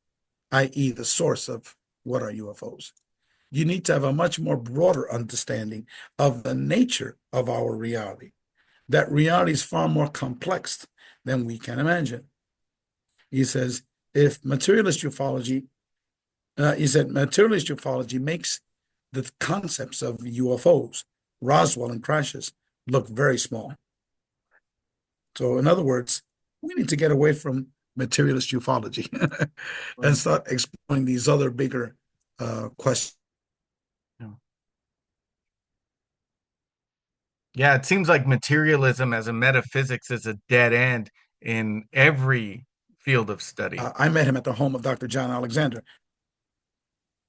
i.e., the source of what are UFOs. You need to have a much more broader understanding of the nature of our reality. That reality is far more complex than we can imagine. He says, if materialist ufology, he said, materialist ufology makes the concepts of UFOs, Roswell and crashes, look very small. So, in other words, we need to get away from materialist ufology and Right. start exploring these other bigger questions. Yeah. Yeah, it seems like materialism as a metaphysics is a dead end in every field of study. I met him at the home of Dr. John Alexander.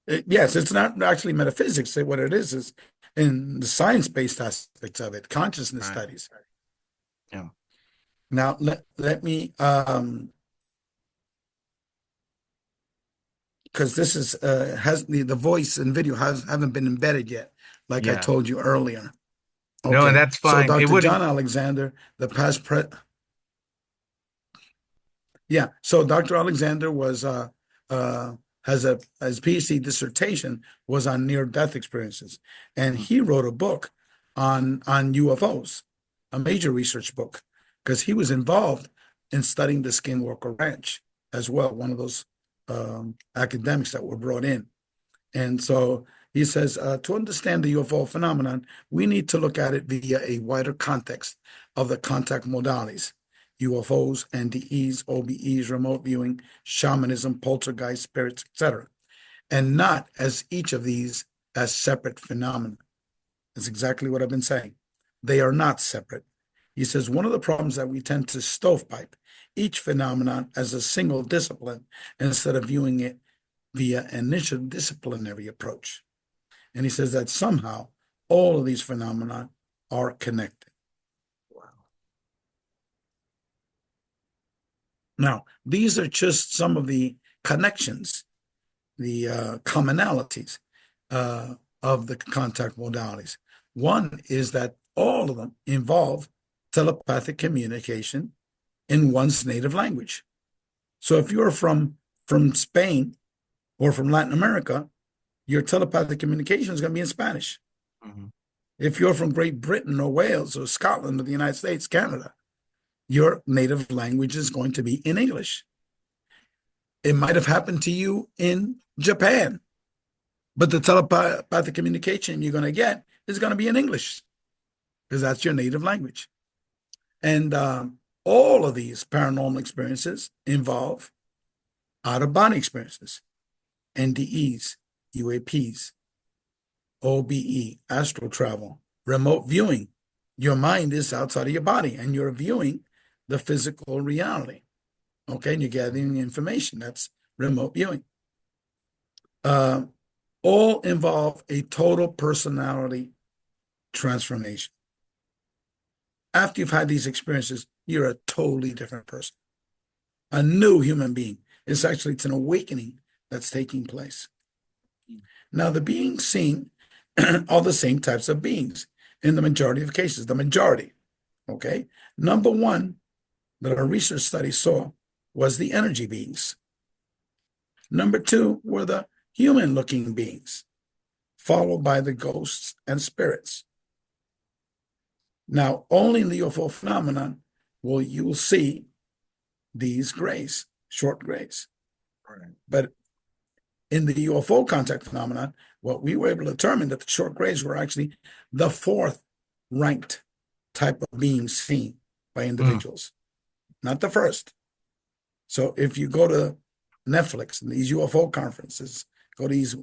Yes, it's not actually metaphysics. What it is in the science-based aspects of it, consciousness Right. studies. Yeah. Now, let me, because this is has the voice and video haven't been embedded yet, like I Yeah. told you earlier. No, and Okay, that's so fine. It Dr. wouldn't. John Alexander, the past pre Yeah. So Dr. Alexander was uh has a his PhD dissertation was on near-death experiences, and Mhm. he wrote a book on UFOs, a major research book, because he was involved in studying the Skinwalker Ranch as well, one of those academics that were brought in. And so he says, to understand the UFO phenomenon, we need to look at it via a wider context of the contact modalities. UFOs, NDEs, OBEs, remote viewing, shamanism, poltergeist, spirits, etc., and not as each of these as separate phenomena. That's exactly what I've been saying. They are not separate. He says one of the problems that we tend to stovepipe each phenomenon as a single discipline instead of viewing it via an interdisciplinary approach. And he says that somehow all of these phenomena are connected. Wow. Now, these are just some of the connections, the commonalities uh, of the contact modalities. One is that all of them involve telepathic communication in one's native language. So if you're from Spain or from Latin America, your telepathic communication is going to be in Spanish. Mhm. If you're from Great Britain or Wales or Scotland or the United States, Canada, your native language is going to be in English. It might have happened to you in Japan, but the telepathic communication you're going to get is going to be in English because that's your native language. And all of these paranormal experiences involve out of body experiences, NDEs, UAPs, OBE, astral travel, remote viewing. Your mind is outside of your body and you're viewing the physical reality. Okay, and you're gathering information. That's remote viewing. Uh, all involve a total personality transformation. After you've had these experiences, you're a totally different person, a new human being. It's an awakening that's taking place. Now, the beings seen are the same types of beings in the majority of cases, the majority. Okay. Number one that our research study saw was the energy beings. Number two were the human looking beings, followed by the ghosts and spirits. Now, only in the UFO phenomenon will you see these grays, short grays. Right. But in the UFO contact phenomenon, what we were able to determine that the short grays were actually the fourth ranked type of being seen by Mm. individuals, not the first. So if you go to Netflix and these UFO conferences, go to these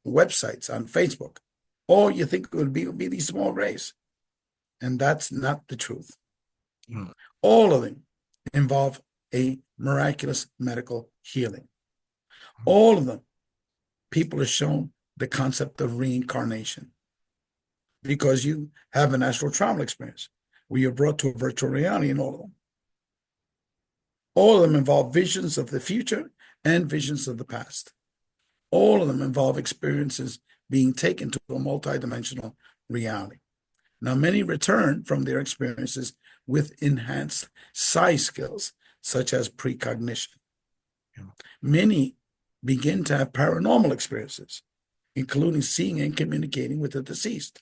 websites on Facebook, all you think would be these small grays. And that's not the truth. Mm. All of them involve a miraculous medical healing. All of them, people are shown the concept of reincarnation because you have an astral travel experience where you're brought to a virtual reality in all of them. All of them involve visions of the future and visions of the past. All of them involve experiences being taken to a multidimensional reality. Now, many return from their experiences with enhanced psi skills, such as precognition. Yeah. Many begin to have paranormal experiences, including seeing and communicating with the deceased.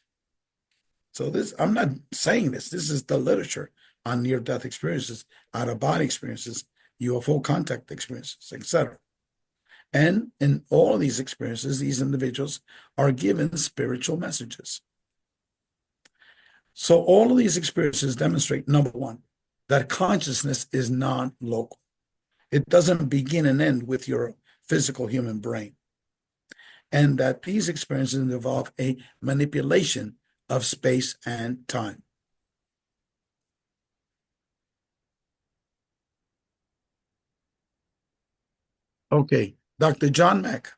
So this, I'm not saying this. This is the literature on near-death experiences, out-of-body experiences, UFO contact experiences, etc. And in all of these experiences, these individuals are given spiritual messages. So all of these experiences demonstrate, number one, that consciousness is non-local. It doesn't begin and end with your physical human brain. And that these experiences involve a manipulation of space and time. Okay, Dr. John Mack,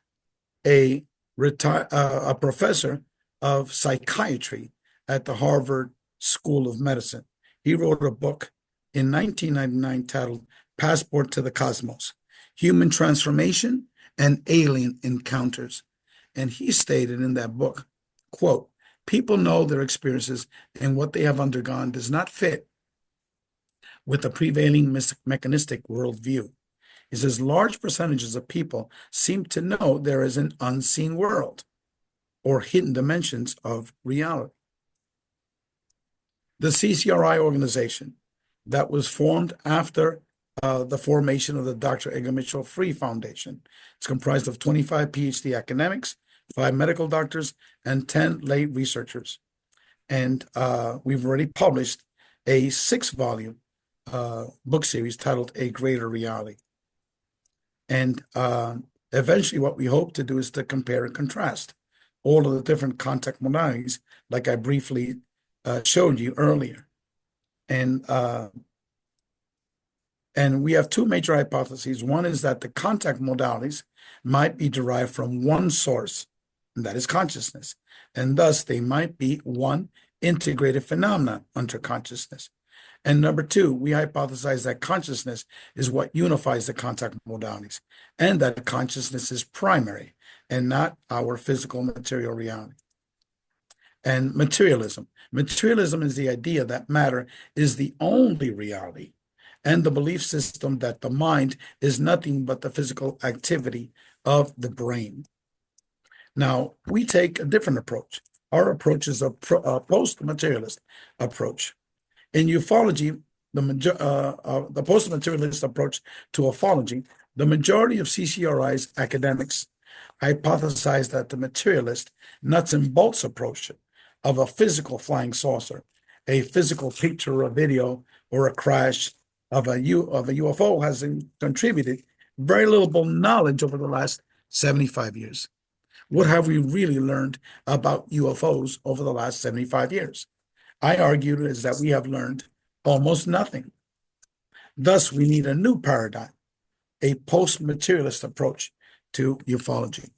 a professor of psychiatry at the Harvard School of Medicine. He wrote a book in 1999 titled Passport to the Cosmos, Human Transformation and Alien Encounters. And he stated in that book, quote, people know their experiences and what they have undergone does not fit with the prevailing mechanistic worldview. He says large percentages of people seem to know there is an unseen world or hidden dimensions of reality. The CCRI organization that was formed after the formation of the Dr. Edgar Mitchell Free Foundation. It's comprised of 25 Ph.D. academics, 5 medical doctors, and 10 lay researchers. And we've already published a 6-volume book series titled A Greater Reality. And eventually what we hope to do is to compare and contrast all of the different contact modalities, like I briefly showed you earlier. And we have 2 major hypotheses. One is that the contact modalities might be derived from one source, and that is consciousness. And thus they might be one integrated phenomenon under consciousness. And number 2, we hypothesize that consciousness is what unifies the contact modalities, and that consciousness is primary and not our physical material reality. And materialism. Materialism is the idea that matter is the only reality, and the belief system that the mind is nothing but the physical activity of the brain. Now, we take a different approach. Our approach is a post-materialist approach. In ufology, the post-materialist approach to ufology, the majority of CCRI's academics hypothesize that the materialist nuts and bolts approach of a physical flying saucer, a physical picture or video, or a crash of a UFO has contributed very little knowledge over the last 75 years. What have we really learned about UFOs over the last 75 years? I argued is that we have learned almost nothing. Thus, we need a new paradigm, a post-materialist approach to ufology.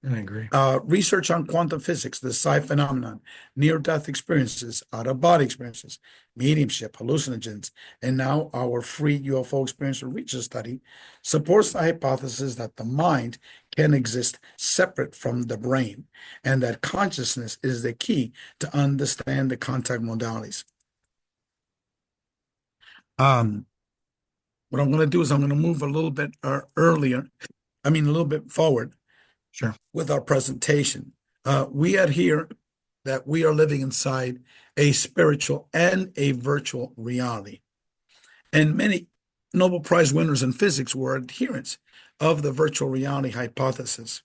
I agree. Research on quantum physics, the psi phenomenon, near-death experiences, out-of-body experiences, mediumship, hallucinogens, and now our free UFO experience research study supports the hypothesis that the mind can exist separate from the brain, and that consciousness is the key to understand the contact modalities. Um, what I'm going to do is I'm going to move a little bit a little bit forward Sure. with our presentation. We adhere that we are living inside a spiritual and a virtual reality. And many Nobel Prize winners in physics were adherents of the virtual reality hypothesis.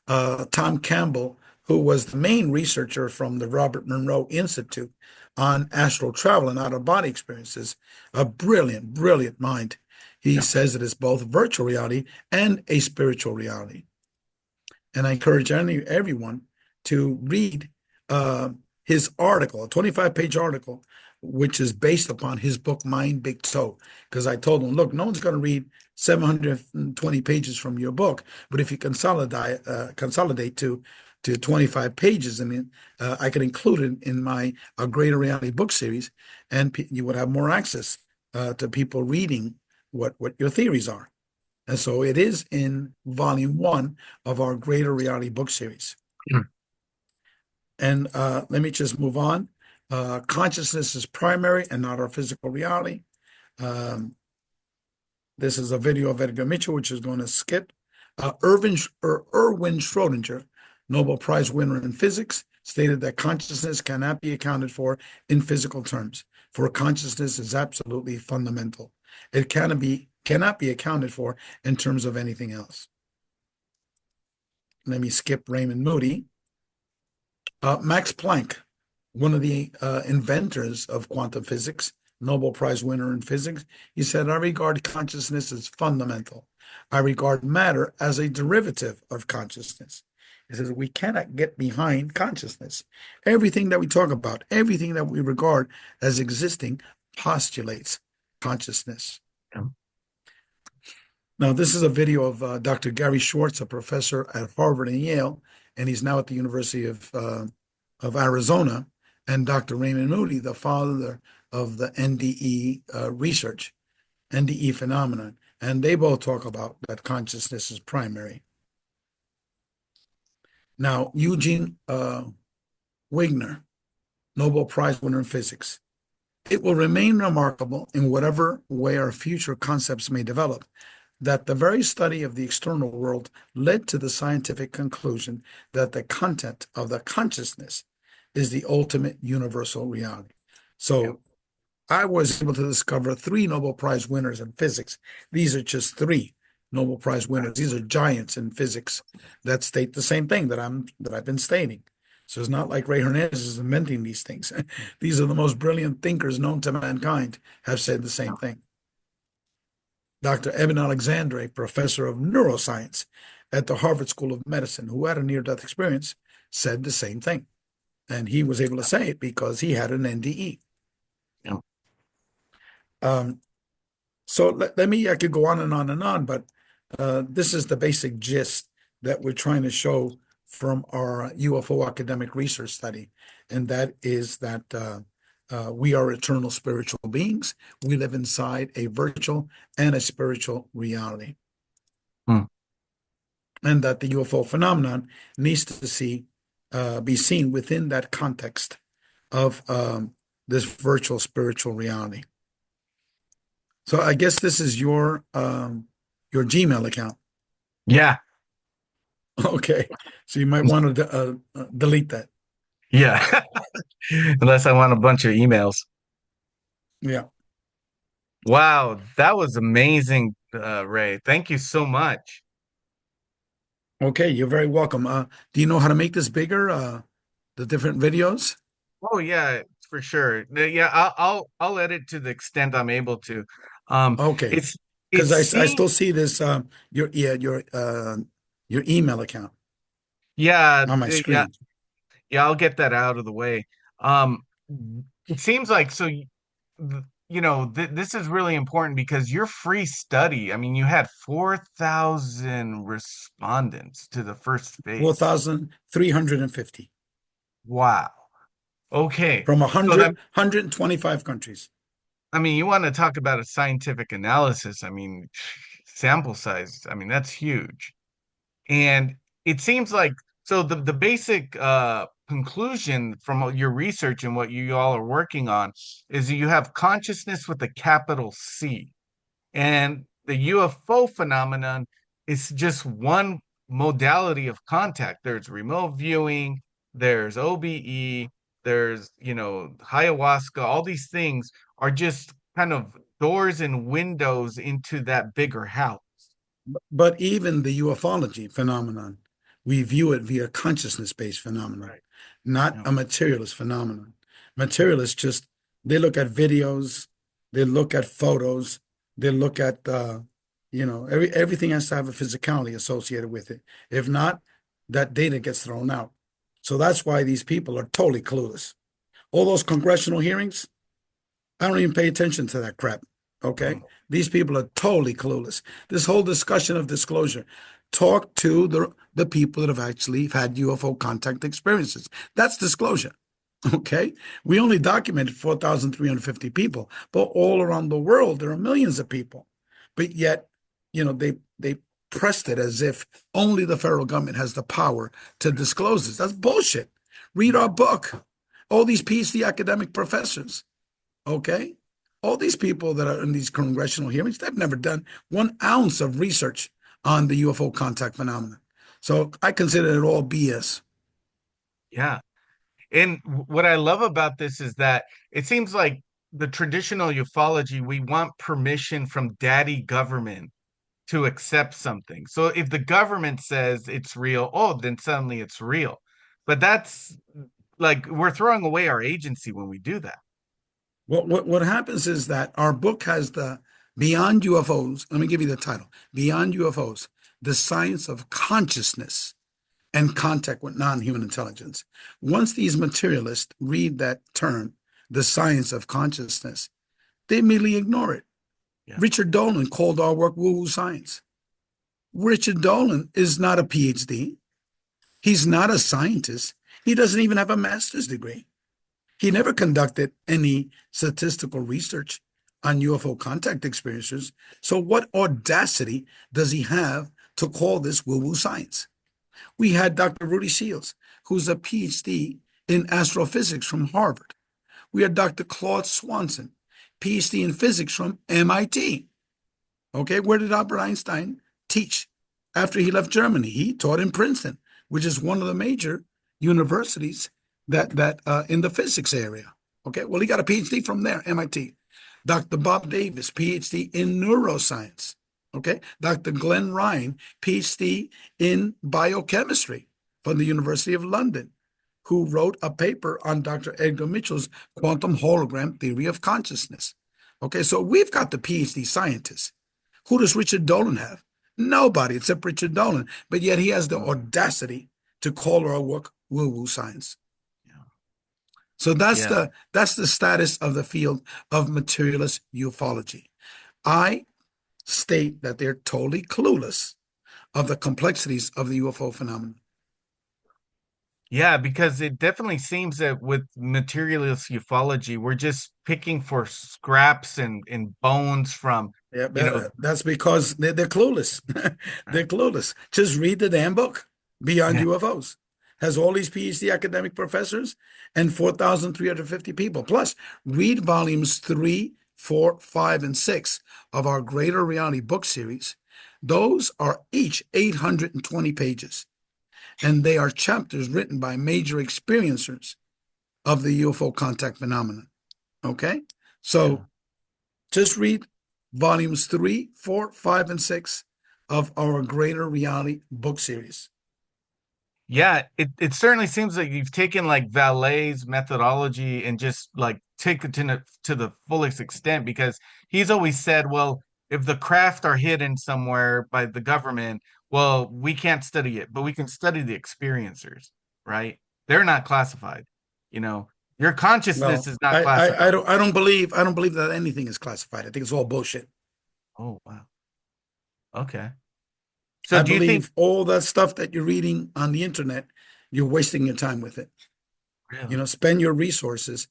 Tom Campbell, who was the main researcher from the Robert Monroe Institute on astral travel and out-of-body experiences, a brilliant, brilliant mind. He Yeah. says it is both virtual reality and a spiritual reality. And I encourage everyone to read uh, his article, a 25-page article, which is based upon his book, Mind Big Toe. Because I told him, look, no one's going to read 720 pages from your book, but if you consolidate to 25 pages, I mean, I could include it in my A Greater Reality book series, and you would have more access to people reading what your theories are. And so it is in volume 1 of our Greater Reality book series. Mm. And let me just move on. Consciousness is primary and not our physical reality. This is a video of Edgar Mitchell, which is going to skip. Erwin Schrödinger, Nobel Prize winner in physics, stated that consciousness cannot be accounted for in physical terms, for consciousness is absolutely fundamental. It cannot be accounted for in terms of anything else. Let me skip Raymond Moody. Max Planck, one of the inventors of quantum physics, Nobel Prize winner in physics, he said, I regard consciousness as fundamental. I regard matter as a derivative of consciousness. He says, we cannot get behind consciousness. Everything that we talk about, everything that we regard as existing postulates consciousness. Yeah. Now, this is a video of Dr. Gary Schwartz, a professor at Harvard and Yale, and he's now at the University of Arizona, and Dr. Raymond Moody, the father of the NDE research, NDE phenomenon. And they both talk about that consciousness is primary. Now, Eugene Wigner, Nobel Prize winner in physics. It will remain remarkable in whatever way our future concepts may develop that the very study of the external world led to the scientific conclusion that the content of the consciousness is the ultimate universal reality. So I was able to discover 3 Nobel Prize winners in physics. These are just 3 Nobel Prize winners. These are giants in physics that state the same thing that I've been stating. So it's not like Ray Hernandez is inventing these things. These are the most brilliant thinkers known to mankind have said the same thing. Dr. Eben Alexander, a professor of neuroscience at the Harvard School of Medicine, who had a near-death experience, said the same thing. And he was able to say it because he had an NDE. Yeah. So I could go on and on and on, but this is the basic gist that we're trying to show from our UFO academic research study. And that is that we are eternal spiritual beings. We live inside a virtual and a spiritual reality. Hmm. And that the UFO phenomenon needs to be seen within that context of this virtual spiritual reality. So I guess this is your Gmail account. Yeah. Okay. So you might want to delete that. Yeah. Unless I want a bunch of emails. Yeah. Wow, that was amazing, Ray. Thank you so much. Okay, you're very welcome. Do you know how to make this bigger? The different videos? Oh yeah, for sure. Yeah, I'll edit to the extent I'm able to. Okay. It's Because it I seems still see this your email account yeah, on my yeah. screen. Yeah, I'll get that out of the way. Um, it seems like this is really important because your free study, I mean, you had 4,000 respondents to the first phase. 4,350 Wow. Okay. from So that, 125 countries. I mean, you want to talk about a scientific analysis. I mean, sample size, I mean, that's huge. And it seems like the basic conclusion from your research and what you all are working on is that you have consciousness with a capital C. And the UFO phenomenon is just one modality of contact. There's remote viewing, there's OBE, there's, ayahuasca, all these things are just kind of doors and windows into that bigger house. But even the ufology phenomenon, we view it via consciousness-based phenomenon, Right. not Yeah. a materialist phenomenon. Materialists just they look at videos, they look at photos, they look at everything has to have a physicality associated with it. If not, that data gets thrown out. So that's why these people are totally clueless. All those congressional hearings, I don't even pay attention to that crap. Okay. Mm. These people are totally clueless. This whole discussion of disclosure. Talk to the people that have actually had UFO contact experiences. That's disclosure. Okay. We only documented 4,350 people, but all around the world, there are millions of people. But yet, they pressed it as if only the federal government has the power to disclose this. That's bullshit. Read our book. All these PhD academic professors. Okay. All these people that are in these congressional hearings, they've never done 1 ounce of research on the UFO contact phenomenon. So I consider it all BS. Yeah. And what I love about this is that it seems like the traditional ufology, we want permission from daddy government to accept something. So if the government says it's real, oh, then suddenly it's real. But that's like we're throwing away our agency when we do that. What happens is that our book has the Beyond UFOs. Let me give you the title Beyond UFOs, the Science of Consciousness and Contact with Non-Human Intelligence. Once these materialists read that term, the science of consciousness, they immediately ignore it. Yeah. Richard Dolan called our work woo-woo science. Richard Dolan is not a PhD. He's not a scientist. He doesn't even have a master's degree. He never conducted any statistical research on UFO contact experiences. So, what audacity does he have to call this woo woo science? We had Dr. Rudy Shields, who's a PhD in astrophysics from Harvard. We had Dr. Claude Swanson, PhD in physics from MIT. Okay, where did Albert Einstein teach after he left Germany? He taught in Princeton, which is one of the major universities that in the physics area. Okay, well, he got a PhD from there, MIT. Dr. Bob Davis, PhD in neuroscience. Okay, Dr. Glenn Ryan, PhD in biochemistry from the University of London, who wrote a paper on Dr. Edgar Mitchell's quantum hologram theory of consciousness. Okay, so we've got the PhD scientists. Who does Richard Dolan have? Nobody except Richard Dolan. But yet he has the Mm. audacity to call our work woo-woo science. Yeah. So that's Yeah. the status of the field of materialist ufology. I state that they're totally clueless of the complexities of the UFO phenomenon. Yeah, because it definitely seems that with materialist ufology, we're just picking for scraps and bones from, Yeah, you know, that's because they're clueless. They're right. clueless. Just read the damn book, Beyond Yeah. UFOs. Has all these PhD academic professors and 4,350 people. Plus, read volumes 3, 4, 5, and 6 of our Greater Reality book series. Those are each 820 pages, and they are chapters written by major experiencers of the UFO contact phenomenon. Okay? Yeah. So just read volumes 3, 4, 5, and 6 of our Greater Reality book series. Yeah, it certainly seems like you've taken like Valet's methodology and just like take it to the fullest extent because he's always said, well, if the craft are hidden somewhere by the government, well, we can't study it, but we can study the experiencers, right? they're not classified. You know, your consciousness Well, is not classified. I don't believe that anything is classified. I think it's all bullshit. Oh, wow. Okay. So I do you think believe all that stuff that you're reading on the internet, you're wasting your time with it. You really? know, spend your resources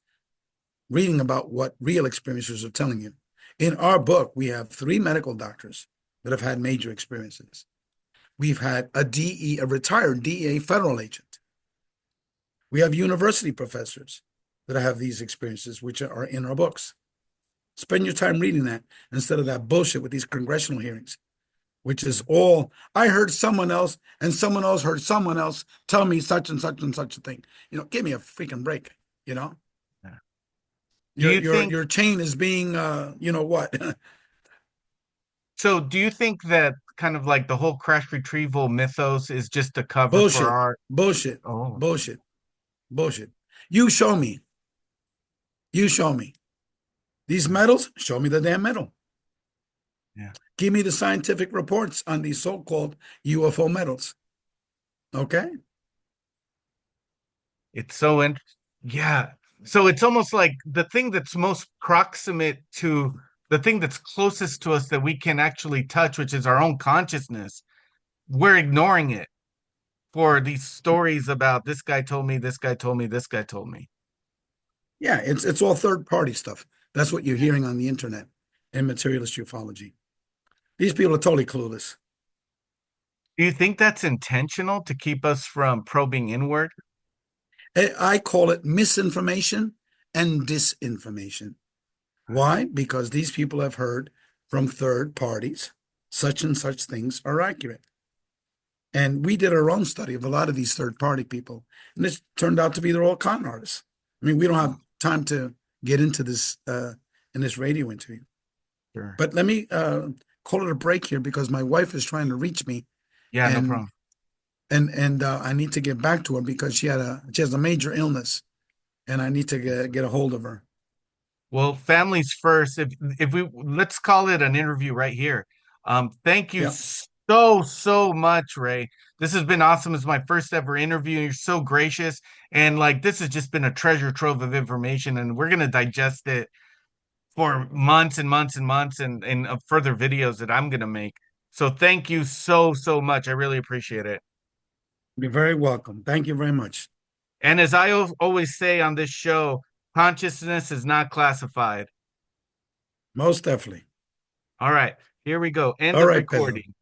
reading about what real experiencers are telling you. In our book, we have three medical doctors that have had major experiences. We've had a retired DEA federal agent. We have university professors that have these experiences, which are in our books. Spend your time reading that instead of that bullshit with these congressional hearings, which is all I heard someone else and someone else heard someone else tell me such and such and such a thing. You know, give me a freaking break. You know, Yeah. Do your you your think your chain is being you know what? so? Do you think that kind of like the whole crash retrieval mythos is just a cover for Bullshit, our? bullshit, Oh, bullshit, bullshit. You show me. You show me. These yeah, medals, show me the damn medal. yeah. Give me the scientific reports on these so-called UFO medals. Okay? It's so yeah. So it's almost like the thing that's most proximate to the thing that's closest to us that we can actually touch, which is our own consciousness. We're ignoring it for these stories about this guy told me, this guy told me, this guy told me. Yeah, it's all third-party stuff. That's what you're hearing on the internet in materialist ufology. These people are totally clueless. Do you think that's intentional to keep us from probing inward? I call it misinformation and disinformation. Why? Because these people have heard from third parties such and such things are accurate. And we did our own study of a lot of these third party people, and it turned out to be they're all con artists. I mean, we don't have Oh, time to get into this in this radio interview. sure. But let me call it a break here because my wife is trying to reach me, Yeah, no and problem. I need to get back to her because she has a major illness, and I need to get a hold of her. Well, families first. If we let's call it an interview right here. Thank you Yeah, so much, Ray. This has been awesome. It's my first ever interview. You're so gracious, and like this has just been a treasure trove of information, and we're gonna digest it for months and months and months, and further videos that I'm gonna make. So thank you so much. I really appreciate it. you're very welcome. Thank you very much. And as I always say on this show, consciousness is not classified. Most definitely. All right, here we go. End All of right, Pedro. recording.